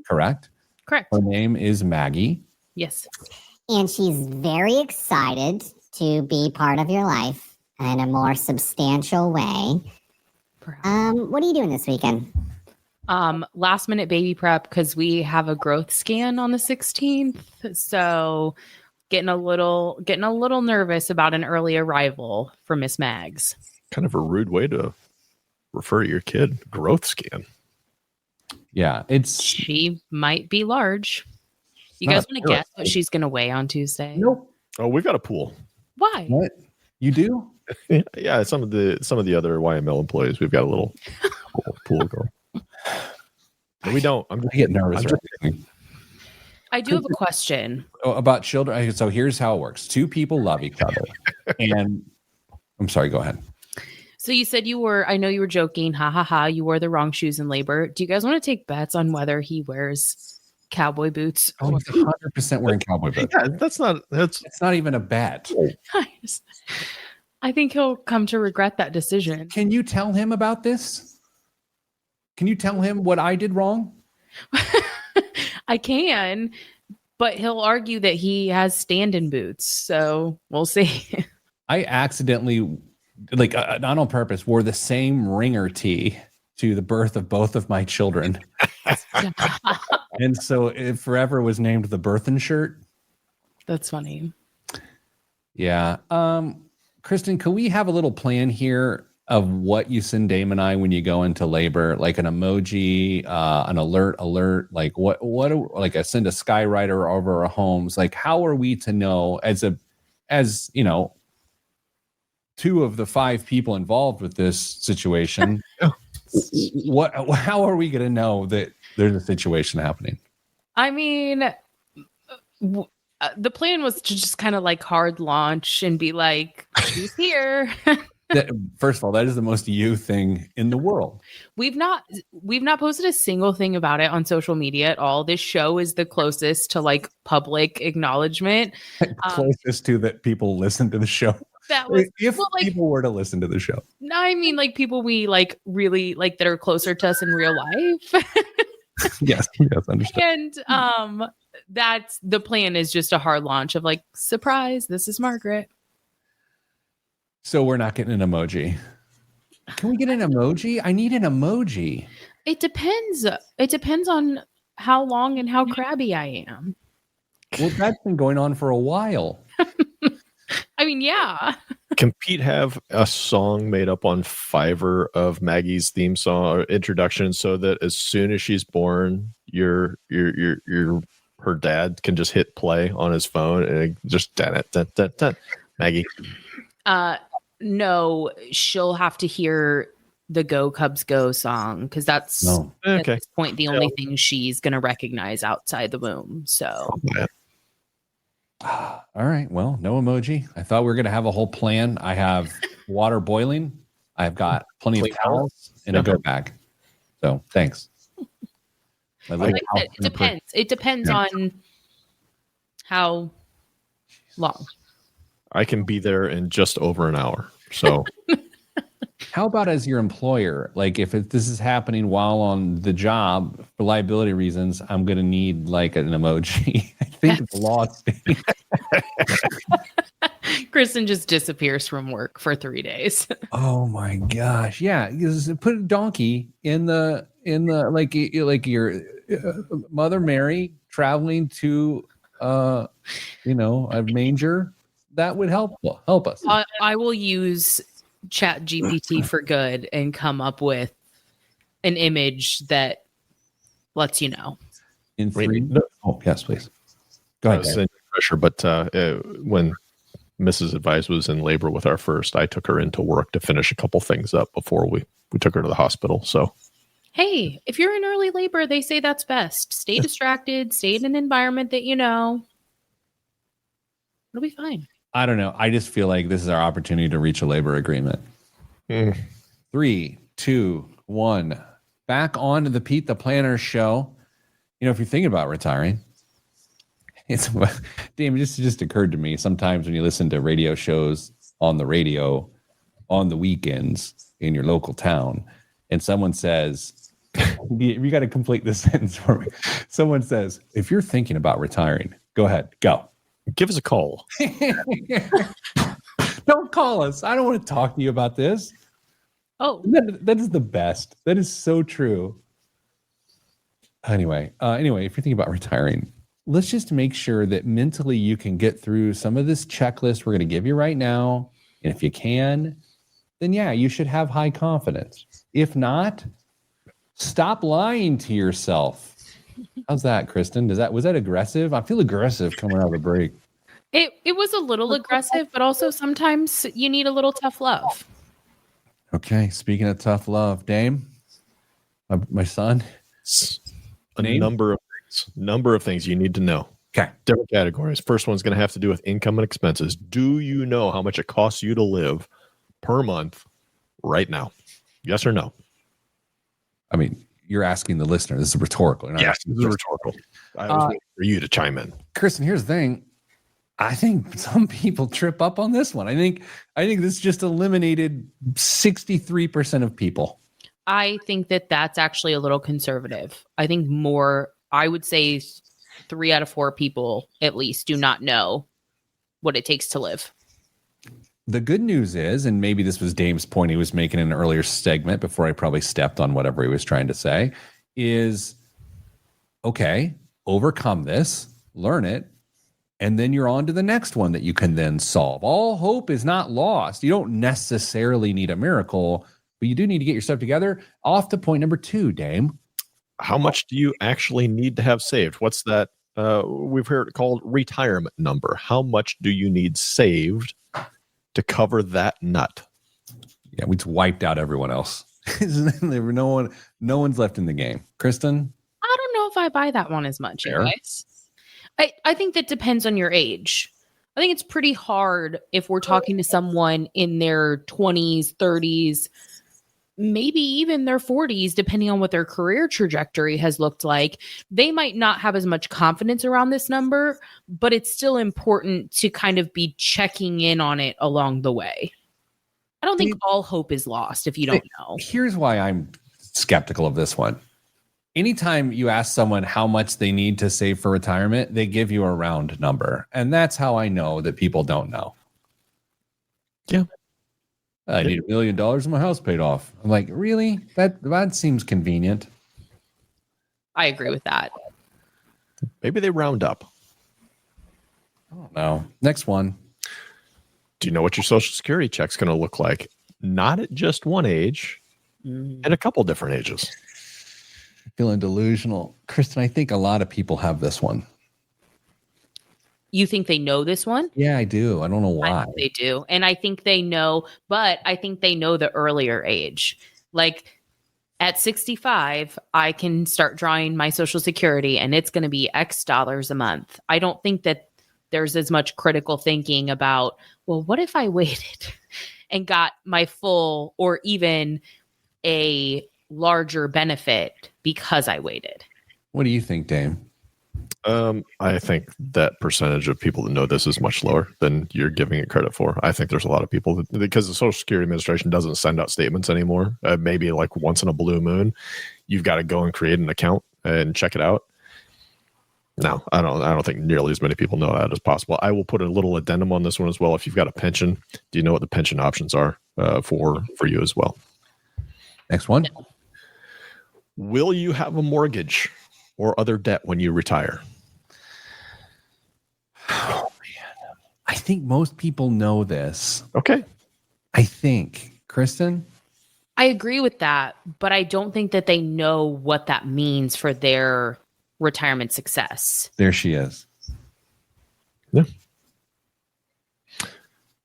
correct? Correct. Her name is Maggie. Yes. And she's very excited to be part of your life in a more substantial way. What are you doing this weekend? Last minute baby prep because we have a growth scan on the 16th. So getting a little nervous about an early arrival for Miss Mags. Kind of a rude way to refer to your kid. Growth scan. Yeah, she might be large. You guys want to guess what she's going to weigh on Tuesday? Nope. Oh, we've got a pool. Why? What? You do? Yeah, some of the other YML employees, we've got a little pool going. No, we don't. I get nervous. I do have a question about children. So here's how it works. 2 people love each other. And I'm sorry, go ahead. So you said I know you were joking. Ha ha ha. You wore the wrong shoes in labor. Do you guys want to take bets on whether he wears cowboy boots? Oh, he's 100% wearing cowboy boots. Yeah, it's not even a bet. I think he'll come to regret that decision. Can you tell him about this? Can you tell him what I did wrong? I can, but he'll argue that he has stand-in boots. So we'll see. I accidentally, not on purpose, wore the same ringer tee to the birth of both of my children. And so it forever was named the birthing shirt. That's funny. Yeah. Kristen, can we have a little plan here of what you send Dame and I when you go into labor, like an emoji, an alert, like what, like I send a skywriter over our homes. Like, how are we to know as 2 of the 5 people involved with this situation, how are we going to know that there's a situation happening? I mean, The plan was to just kind of like hard launch and be like, she's here. First of all, that is the most you thing in the world. We've not posted a single thing about it on social media at all. This show is the closest to like public acknowledgement. Closest to that people listen to the show. That was if people were to listen to the show. No, I mean like people we like really like that are closer to us in real life. Yes, understood. And that's the plan is just a hard launch of like, surprise, this is Margaret. So we're not getting an emoji. Can we get an emoji? I need an emoji. It depends. It depends on how long and how crabby I am. Well, that's been going on for a while. I mean, yeah. Can Pete have a song made up on Fiverr of Maggie's theme song or introduction so that as soon as she's born, her dad can just hit play on his phone and just dun, Maggie? No, she'll have to hear the Go Cubs Go song because that's at this point the only thing she's going to recognize outside the womb. So, all right. Well, no emoji. I thought we were going to have a whole plan. I have water boiling. I've got plenty of towels and a go bag. So thanks. Like I said, it depends. It depends on how long. I can be there in just over an hour. So how about as your employer? Like if this is happening while on the job for liability reasons, I'm going to need like an emoji. I think the law states. Kristen just disappears from work for 3 days. Oh my gosh. Yeah. Put a donkey in the like your Mother Mary traveling to, a manger. That would help us. I will use Chat GPT for good and come up with an image that lets you know. In three? No. Oh, yes, please. Go ahead. Pressure, but when Mrs. Advice was in labor with our first, I took her into work to finish a couple things up before we took her to the hospital. So, hey, if you're in early labor, they say that's best. Stay distracted. Stay in an environment that you know. It'll be fine. I don't know. I just feel like this is our opportunity to reach a labor agreement. 3, 2, 1. Back on to the Pete the Planner show. If you're thinking about retiring, it just occurred to me. Sometimes when you listen to radio shows on the radio on the weekends in your local town, and someone says, you got to complete this sentence for me. Someone says, if you're thinking about retiring, go ahead, go. Give us a call. Don't call us. I don't want to talk to you about this. Oh, that is the best. That is so true. Anyway, if you're thinking about retiring, let's just make sure that mentally you can get through some of this checklist we're going to give you right now. And if you can, then yeah, you should have high confidence. If not, stop lying to yourself. How's that, Kristen? Was that aggressive? I feel aggressive coming out of the break. It was a little aggressive, but also sometimes you need a little tough love. Okay, speaking of tough love, Dame, my son. Number of things you need to know. Okay. Different categories. First one's going to have to do with income and expenses. Do you know how much it costs you to live per month right now? Yes or no? I mean, you're asking the listener. This is rhetorical. Yes, this is rhetorical. I was waiting for you to chime in. Kristen, here's the thing. I think some people trip up on this one. I think this just eliminated 63% of people. I think that's actually a little conservative. I think I would say 3 out of 4 people at least do not know what it takes to live. The good news is, and maybe this was Dame's point he was making in an earlier segment before I probably stepped on whatever he was trying to say, is, okay, overcome this, learn it, and then you're on to the next one that you can then solve. All hope is not lost. You don't necessarily need a miracle, but you do need to get your stuff together. Off to point number 2, Dame. How much do you actually need to have saved? What's that? We've heard it called retirement number. How much do you need saved to cover that nut? Yeah, we just wiped out everyone else. No one's left in the game. Kristen? I don't know if I buy that one as much, anyways. I think that depends on your age. I think it's pretty hard if we're talking to someone in their 20s, 30s, maybe even their 40s, depending on what their career trajectory has looked like. They might not have as much confidence around this number, but it's still important to kind of be checking in on it along the way. I don't think all hope is lost if you don't know. Here's why I'm skeptical of this one. Anytime you ask someone how much they need to save for retirement, they give you a round number. And that's how I know that people don't know. Yeah. I need $1 million and my house paid off. I'm like, really? That seems convenient. I agree with that. Maybe they round up. I don't know. Next one. Do you know what your Social Security check's going to look like? Not at just one age, at a couple different ages. Feeling delusional. Kristen, I think a lot of people have this one. You think they know this one? Yeah, I do. I don't know why. I think they do. And I think they know, but I think they know the earlier age. Like at 65, I can start drawing my Social Security and it's going to be X dollars a month. I don't think that there's as much critical thinking about, well, what if I waited and got my full or even a larger benefit because I waited? What do you think, Dame? I think that percentage of people that know this is much lower than you're giving it credit for. I think there's a lot of people that, because the Social Security Administration doesn't send out statements anymore. Maybe like once in a blue moon, you've got to go and create an account and check it out. No, I don't think nearly as many people know that as possible. I will put a little addendum on this one as well. If you've got a pension, do you know what the pension options are for you as well? Next one. Will you have a mortgage or other debt when you retire? Oh, man. I think most people know this. Okay. I think. Kristen? I agree with that, but I don't think that they know what that means for their retirement success. There she is. Yeah.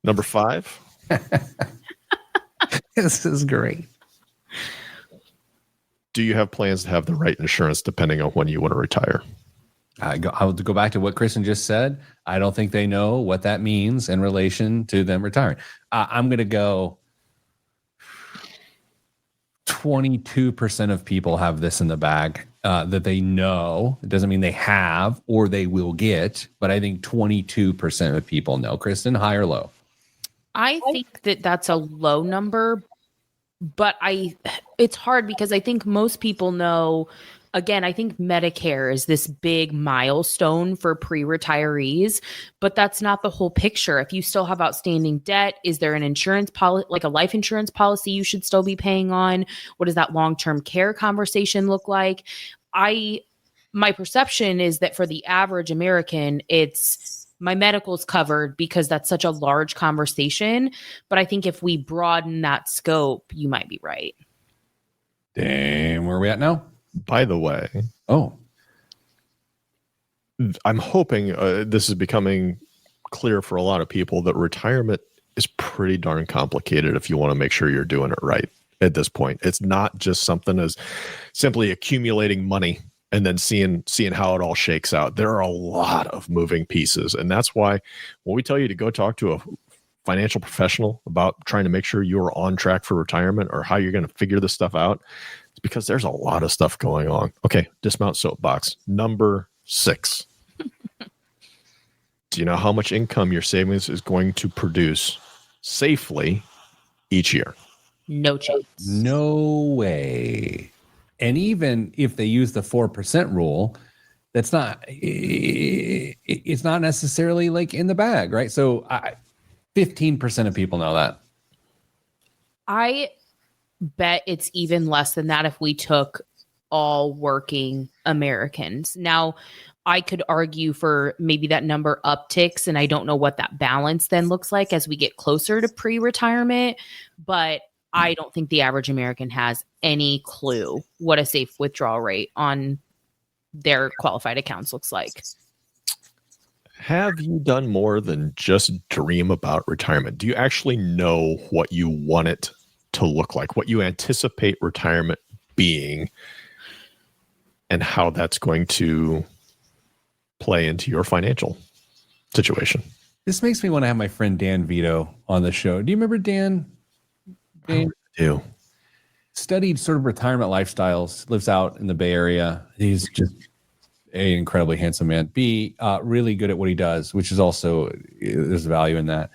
Number 5. This is great. Do you have plans to have the right insurance depending on when you want to retire? I'll go back to what Kristen just said. I don't think they know what that means in relation to them retiring. I'm going to go 22% of people have this in the bag that they know. It doesn't mean they have or they will get, but I think 22% of people know. Kristen, high or low? I think that that's a low number, but it's hard because I think most people know. Again, I think Medicare is this big milestone for pre-retirees, but that's not the whole picture. If you still have outstanding debt, is there an insurance policy, like a life insurance policy you should still be paying on? What does that long-term care conversation look like? My perception is that for the average American, it's my medical's covered because that's such a large conversation. But I think if we broaden that scope, you might be right. Damn, where are we at now? By the way, I'm hoping this is becoming clear for a lot of people that retirement is pretty darn complicated if you want to make sure you're doing it right at this point. It's not just something as simply accumulating money and then seeing how it all shakes out. There are a lot of moving pieces. And that's why when we tell you to go talk to a financial professional about trying to make sure you're on track for retirement or how you're going to figure this stuff out, it's because there's a lot of stuff going on. Okay, dismount soapbox. Number 6. Do you know how much income your savings is going to produce safely each year? No chance. No way. And even if they use the 4% rule, it's not necessarily like in the bag, right? So 15% of people know that. I bet it's even less than that if we took all working Americans. Now, I could argue for maybe that number upticks, and I don't know what that balance then looks like as we get closer to pre-retirement, but I don't think the average American has any clue what a safe withdrawal rate on their qualified accounts looks like. Have you done more than just dream about retirement? Do you actually know what you want it to look like, what you anticipate retirement being, and how that's going to play into your financial situation. This makes me want to have my friend Dan Vito on the show. Do you remember Dan? I do. Studied sort of retirement lifestyles, lives out in the Bay Area. He's just A, incredibly handsome man. B, really good at what he does, which is also, there's value in that.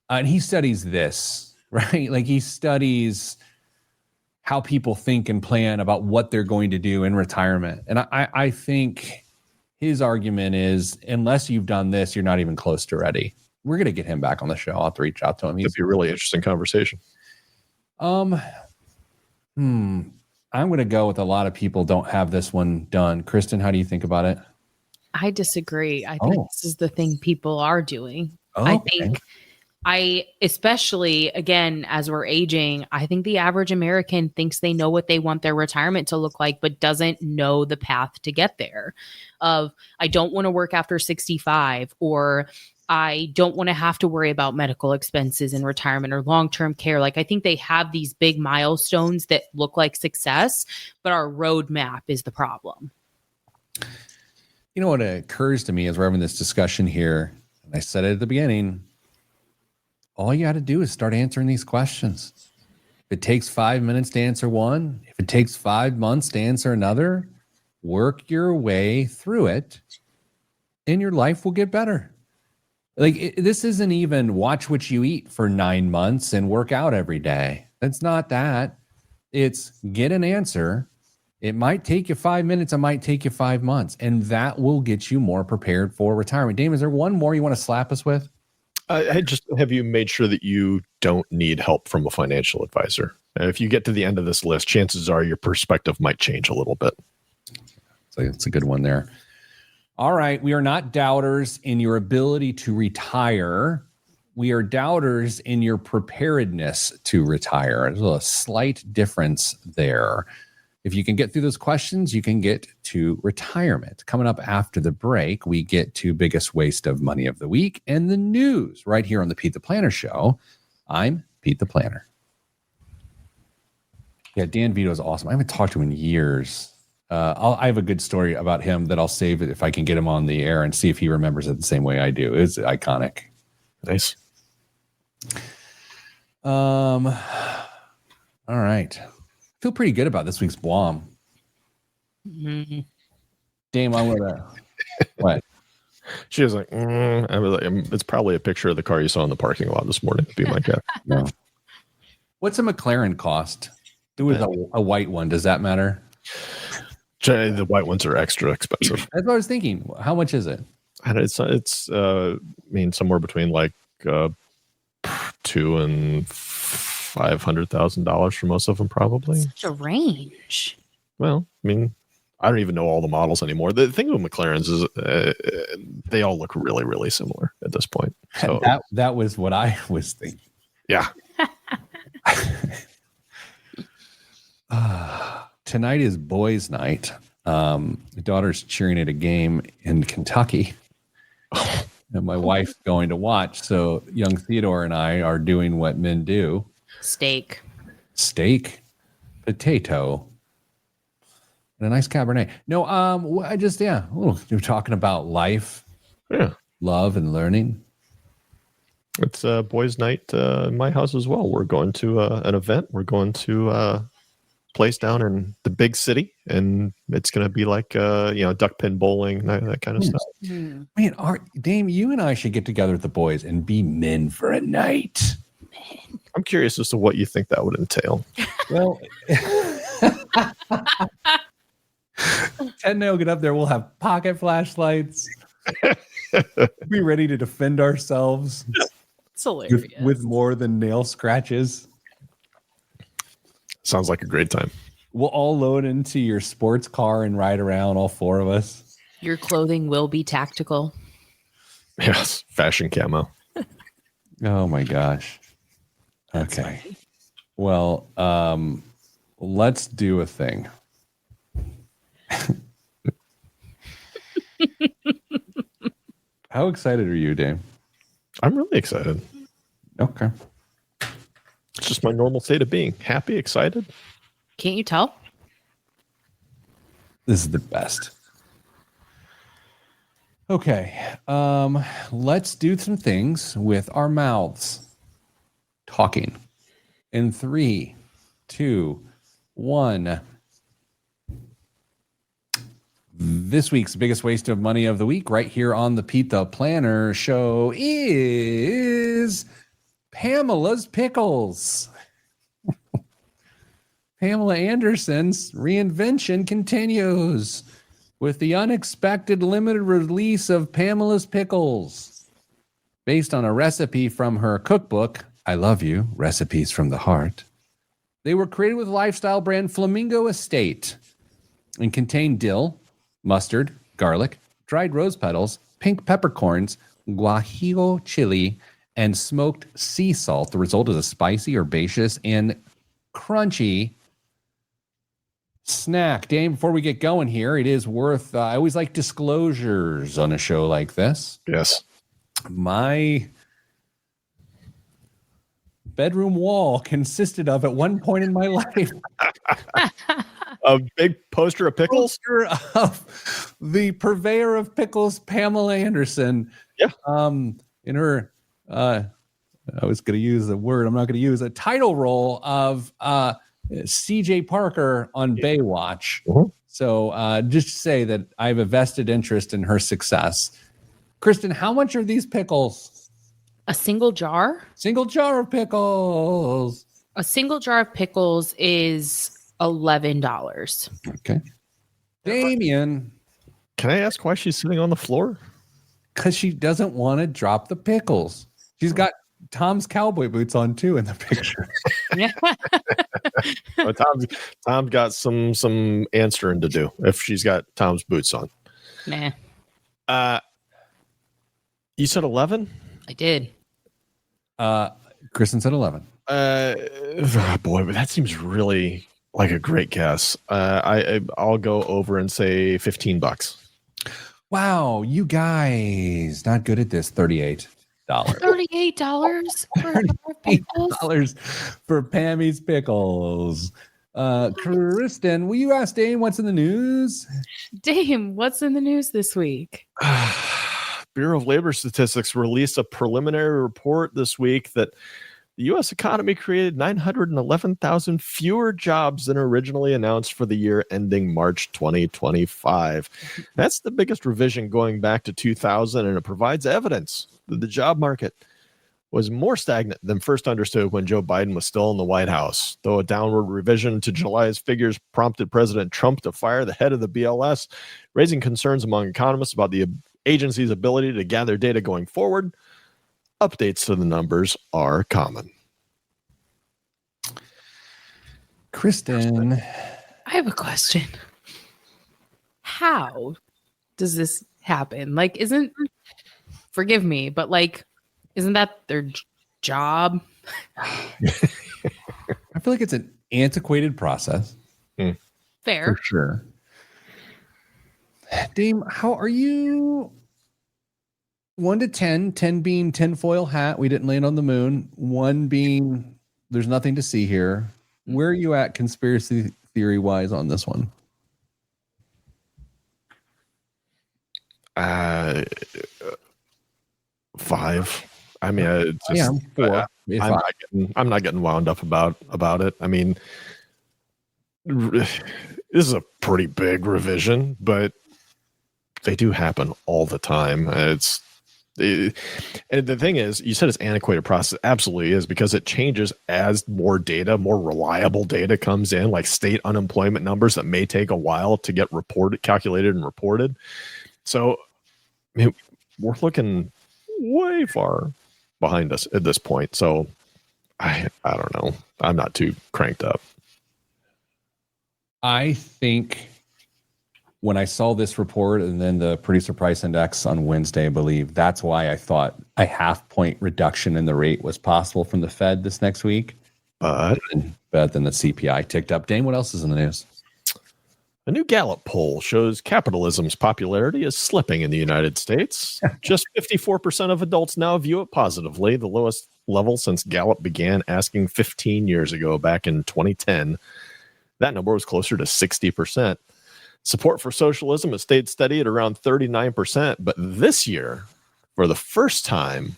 And he studies this, right? Like he studies how people think and plan about what they're going to do in retirement. And I think his argument is, unless you've done this, you're not even close to ready. We're going to get him back on the show. I'll have to reach out to him. It'd be a really interesting conversation. I'm going to go with a lot of people don't have this one done. Kristen, how do you think about it? I disagree. I think this is the thing people are doing. I think especially again, as we're aging, I think the average American thinks they know what they want their retirement to look like, but doesn't know the path to get there. I don't want to work after 65, or I don't want to have to worry about medical expenses in retirement or long-term care. Like I think they have these big milestones that look like success, but our roadmap is the problem. You know what occurs to me as we're having this discussion here, and I said it at the beginning, all you got to do is start answering these questions. If it takes 5 minutes to answer one, if it takes 5 months to answer another, work your way through it and your life will get better. Like this isn't even watch what you eat for 9 months and work out every day. That's not that. It's get an answer. It might take you 5 minutes. It might take you 5 months. And that will get you more prepared for retirement. Dame, is there one more you want to slap us with? Have you made sure that you don't need help from a financial advisor? If you get to the end of this list, chances are your perspective might change a little bit. So it's a good one there. All right. We are not doubters in your ability to retire. We are doubters in your preparedness to retire. There's a slight difference there. If you can get through those questions, you can get to retirement. Coming up after the break, we get to biggest waste of money of the week and the news right here on the Pete the Planner Show. I'm Pete the Planner. Yeah, Dan Vito is awesome. I haven't talked to him in years. I have a good story about him that I'll save it if I can get him on the air and see if he remembers it the same way I do. It's iconic. Nice. All right. Feel pretty good about this week's Blom. Mm-hmm. Dame, I want to. What? She was like, I was like, it's probably a picture of the car you saw in the parking lot this morning. Be my guess. No. What's a McLaren cost? There was a white one. Does that matter? The white ones are extra expensive. That's what I was thinking. How much is it? And it's somewhere between like $200,000 and $500,000 for most of them, probably. Such a range. Well, I mean, I don't even know all the models anymore. The thing with McLarens is they all look really, really similar at this point. So that was what I was thinking. Yeah. Tonight is boys' night. The daughter's cheering at a game in Kentucky. And my wife's going to watch. So young Theodore and I are doing what men do. Steak, potato, and a nice Cabernet. No, we're talking about life, love, and learning. It's boys' night in my house as well. We're going to an event. We're going to a place down in the big city, and it's going to be like duck pin bowling, that kind of stuff. Man, Dame, you and I should get together with the boys and be men for a night. I'm curious as to what you think that would entail. Well, Ted and I will get up there. We'll have pocket flashlights. Be ready to defend ourselves. It's hilarious. With more than nail scratches. Sounds like a great time. We'll all load into your sports car and ride around, all four of us. Your clothing will be tactical. Yes, fashion camo. Oh my gosh. That's okay. funny. Well, let's do a thing. How excited are you, Dave? I'm really excited. Okay. It's just my normal state of being. Happy, excited. Can't you tell? This is the best. Okay. Let's do some things with our mouths. Talking. In 3, 2, 1. This week's biggest waste of money of the week, right here on the Pete the Planner show, is Pamela's Pickles. Pamela Anderson's reinvention continues with the unexpected limited release of Pamela's Pickles, based on a recipe from her cookbook, I Love You, Recipes from the Heart. They were created with lifestyle brand Flamingo Estate and contain dill, mustard, garlic, dried rose petals, pink peppercorns, guajillo chili, and smoked sea salt. The result is a spicy, herbaceous, and crunchy snack. Dane, before we get going here, it is worth, I always like disclosures on a show like this. Yes. My bedroom wall consisted of, at one point in my life, A big poster of pickles? poster of the purveyor of pickles, Pamela Anderson. Yeah. In her, I was going to use the word, I'm not going to use a title role of CJ Parker on Baywatch. Mhm. So just to say that I have a vested interest in her success. Kristen, how much are these pickles? A single jar? Single jar of pickles. A single jar of pickles is $11. Okay. Damien, Can I ask why she's sitting on the floor? because she doesn't want to drop the pickles. She's got Tom's cowboy boots on too in the picture. Yeah. Well, Tom's got some answering to do if she's got Tom's boots on. Nah, You said 11? I did. Kristen said 11. Boy, but that seems really like a great guess. I'll go over and say $15. Wow, you guys not good at this. $38. $38 for a jar of pickles? $8 for Pammy's Pickles. Kristen, will you ask Dane what's in the news? Dame, what's in the news this week? Bureau of Labor Statistics released a preliminary report this week that the U.S. economy created 911,000 fewer jobs than originally announced for the year ending March 2025. That's the biggest revision going back to 2000, and it provides evidence that the job market was more stagnant than first understood when Joe Biden was still in the White House. Though a downward revision to July's figures prompted President Trump to fire the head of the BLS, raising concerns among economists about the agency's ability to gather data going forward. Updates to the numbers are common. Kristen. I have a question. How does this happen? Like, forgive me, but like, isn't that their job? I feel like it's an antiquated process. Fair. For sure. Dame, how are you? 1 to 10, 10 being tinfoil hat, we didn't land on the moon. 1 being there's nothing to see here. Where are you at conspiracy theory wise on this one? 5. I mean, it's just, Yeah, I'm 4. I'm not getting wound up about it. I mean, this is a pretty big revision, but they do happen all the time. And the thing is, you said it's antiquated process. It absolutely is, because it changes as more data, more reliable data comes in, like state unemployment numbers that may take a while to get calculated and reported. So, I mean, we're looking way far behind us at this point. So I don't know. I'm not too cranked up. I think when I saw this report and then the producer price index on Wednesday, I believe that's why I thought a 0.5-point reduction in the rate was possible from the Fed this next week. But then the CPI ticked up. Dane, what else is in the news? A new Gallup poll shows capitalism's popularity is slipping in the United States. Just 54% of adults now view it positively, the lowest level since Gallup began asking 15 years ago, back in 2010. That number was closer to 60%. Support for socialism has stayed steady at around 39%, but this year, for the first time,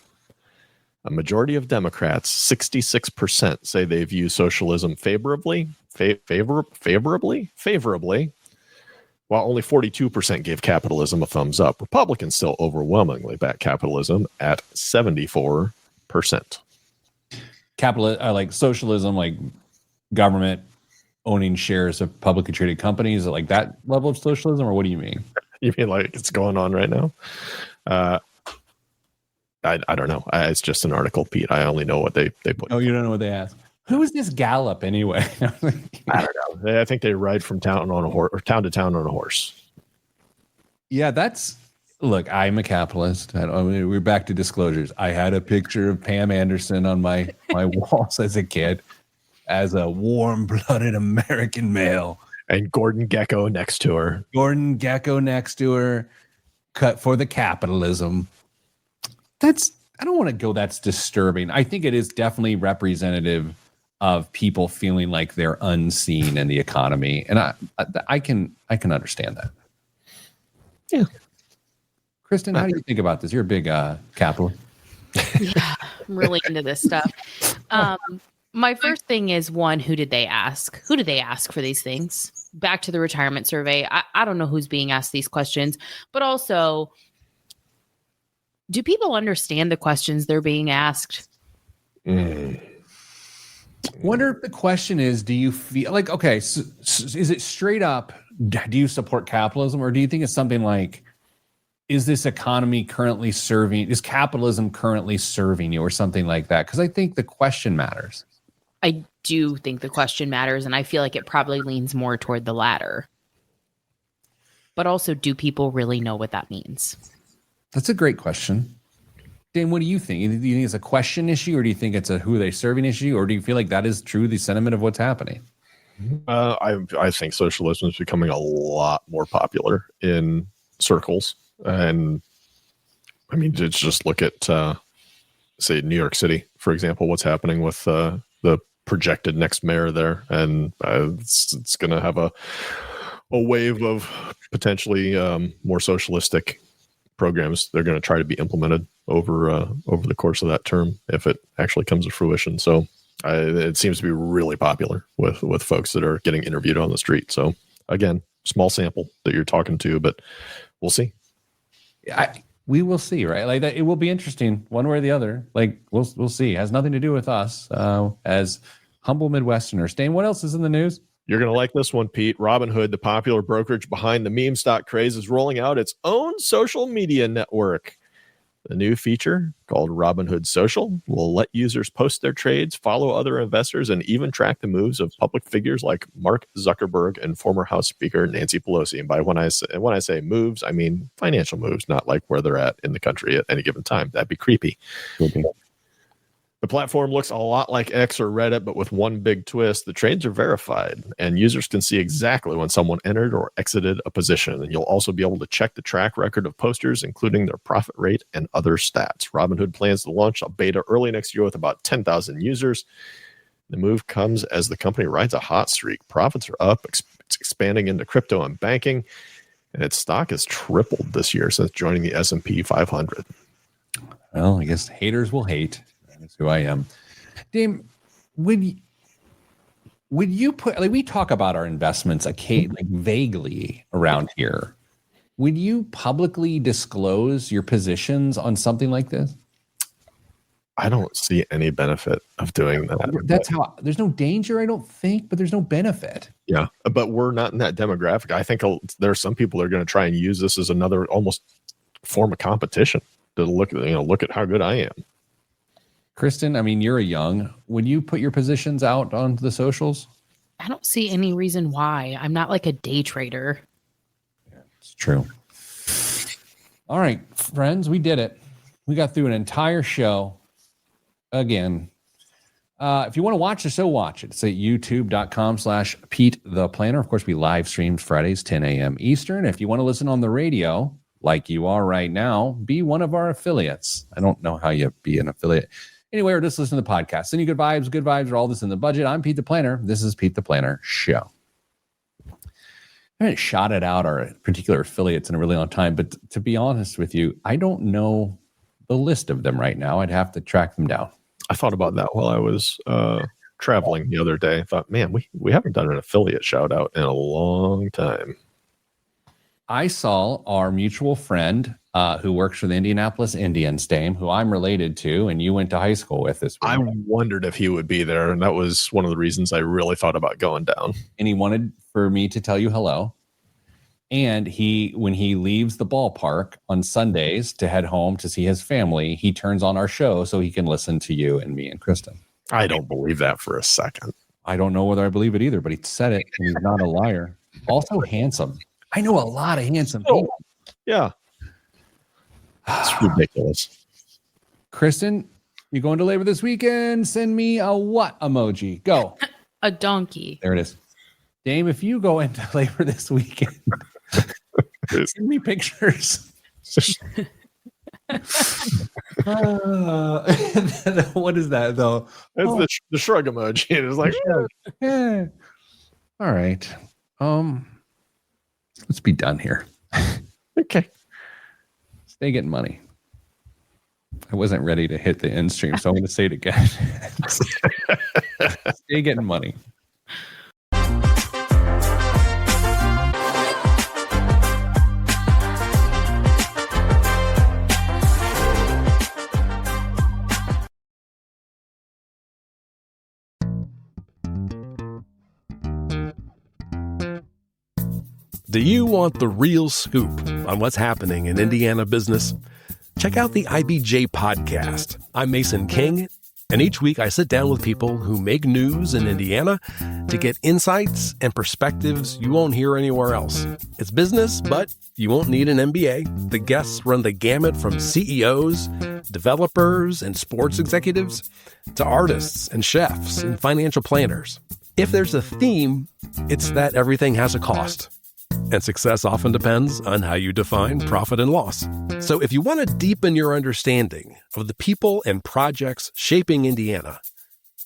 a majority of Democrats, 66%, say they view socialism favorably, while only 42% gave capitalism a thumbs up. Republicans still overwhelmingly back capitalism at 74%. Like socialism, like government owning shares of publicly traded companies, like that level of socialism, or what do you mean? You mean like it's going on right now? I don't know. It's just an article, Pete. I only know what they put. Oh, you don't know what they asked? Who is this Gallup anyway? I don't know. I think they ride from town on a horse or town to town on a horse. Yeah, look, I'm a capitalist. We're back to disclosures. I had a picture of Pam Anderson on my walls as a kid as a warm-blooded American male. And Gordon Gekko next to her. Cut for the capitalism. I don't want to go that's disturbing. I think it is definitely representative of people feeling like they're unseen in the economy. And I can understand that. Yeah. Kristen, how do you think about this? You're a big capitalist. Yeah, I'm really into this stuff. My first thing is, one, who did they ask? Who did they ask for these things? Back to the retirement survey. I don't know who's being asked these questions, but also, do people understand the questions they're being asked? Wonder if the question is, do you feel like, okay, so is it straight up, do you support capitalism, or do you think it's something like, is capitalism currently serving you, or something like that? Because I think the question matters. I do think the question matters, and I feel like it probably leans more toward the latter. But also, do people really know what that means? That's a great question. Dan, what do you think? Do you think it's a question issue, or do you think it's a who are they serving issue, or do you feel like that is true, the sentiment of what's happening? I think socialism is becoming a lot more popular in circles. And I mean, just look at, say, New York City, for example, what's happening with the projected next mayor there. And it's going to have a wave of potentially more socialistic programs they're going to try to be implemented over the course of that term if it actually comes to fruition. So it seems to be really popular with folks that are getting interviewed on the street. So again, small sample that you're talking to, but we'll see. We will see, right? Like that, it will be interesting one way or the other. Like we'll see. It has nothing to do with us as humble Midwesterners. Dane, what else is in the news? You're going to like this one, Pete. Robinhood, the popular brokerage behind the meme stock craze, is rolling out its own social media network. The new feature, called Robinhood Social, will let users post their trades, follow other investors, and even track the moves of public figures like Mark Zuckerberg and former House Speaker Nancy Pelosi. And by when I say moves, I mean financial moves, not like where they're at in the country at any given time. That'd be creepy. The platform looks a lot like X or Reddit, but with one big twist. The trades are verified, and users can see exactly when someone entered or exited a position. And you'll also be able to check the track record of posters, including their profit rate and other stats. Robinhood plans to launch a beta early next year with about 10,000 users. The move comes as the company rides a hot streak. Profits are up, it's expanding into crypto and banking, and its stock has tripled this year since joining the S&P 500. Well, I guess haters will hate. That's who I am. Dame, would you put, like, we talk about our investments like vaguely around here. Would you publicly disclose your positions on something like this? I don't see any benefit of doing that. That's how, there's no danger, I don't think, but there's no benefit. Yeah, but we're not in that demographic. I think there are some people that are going to try and use this as another almost form of competition to look at how good I am. Kristen, I mean, you're a young. Would you put your positions out on the socials? I don't see any reason why. I'm not like a day trader. Yeah, it's true. All right, friends, we did it. We got through an entire show again. If you want to watch the show, watch it. It's at youtube.com/Pete the Planner. Of course, we live stream Fridays, 10 a.m. Eastern. If you want to listen on the radio, like you are right now, be one of our affiliates. I don't know how you be an affiliate. Anyway, or just listen to the podcast. Send you good vibes are all this in the budget. I'm Pete the Planner. This is Pete the Planner Show. haven't shouted out our particular affiliates in a really long time, but to be honest with you, I don't know the list of them right now. I'd have to track them down. I thought about that while I was traveling the other day. I thought, man, we haven't done an affiliate shout out in a long time. I saw our mutual friend who works for the Indianapolis Indians, Dame, who I'm related to, and you went to high school with this week. I wondered if he would be there, and that was one of the reasons I really thought about going down. And he wanted for me to tell you hello. And when he leaves the ballpark on Sundays to head home to see his family, he turns on our show so he can listen to you and me and Kristen. I don't believe that for a second. I don't know whether I believe it either, but he said it, and he's not a liar. Also handsome. I know a lot of handsome people. Yeah. It's ridiculous. Kristen, you going to Labor this weekend? Send me a what emoji? Go. A donkey. There it is. Dame, if you go into Labor this weekend, send me pictures. What is that, though? It's the shrug emoji. It's like, yeah. All right. Let's be done here. Okay. Stay getting money. I wasn't ready to hit the end stream, so I'm going to say it again. Stay getting money. Do you want the real scoop on what's happening in Indiana business? Check out the IBJ podcast. I'm Mason King, and each week I sit down with people who make news in Indiana to get insights and perspectives you won't hear anywhere else. It's business, but you won't need an MBA. The guests run the gamut from CEOs, developers, and sports executives to artists and chefs and financial planners. If there's a theme, it's that everything has a cost. And success often depends on how you define profit and loss. So if you want to deepen your understanding of the people and projects shaping Indiana,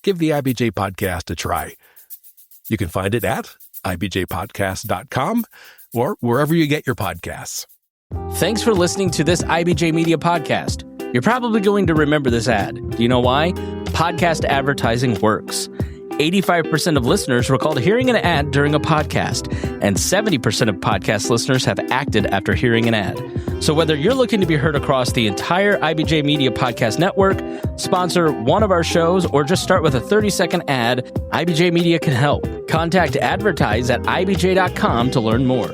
give the IBJ podcast a try. You can find it at ibjpodcast.com or wherever you get your podcasts. Thanks for listening to this IBJ Media podcast. You're probably going to remember this ad. Do you know why? Podcast advertising works. 85% of listeners recalled hearing an ad during a podcast, and 70% of podcast listeners have acted after hearing an ad. So whether you're looking to be heard across the entire IBJ Media Podcast Network, sponsor one of our shows, or just start with a 30-second ad, IBJ Media can help. Contact advertise@ibj.com to learn more.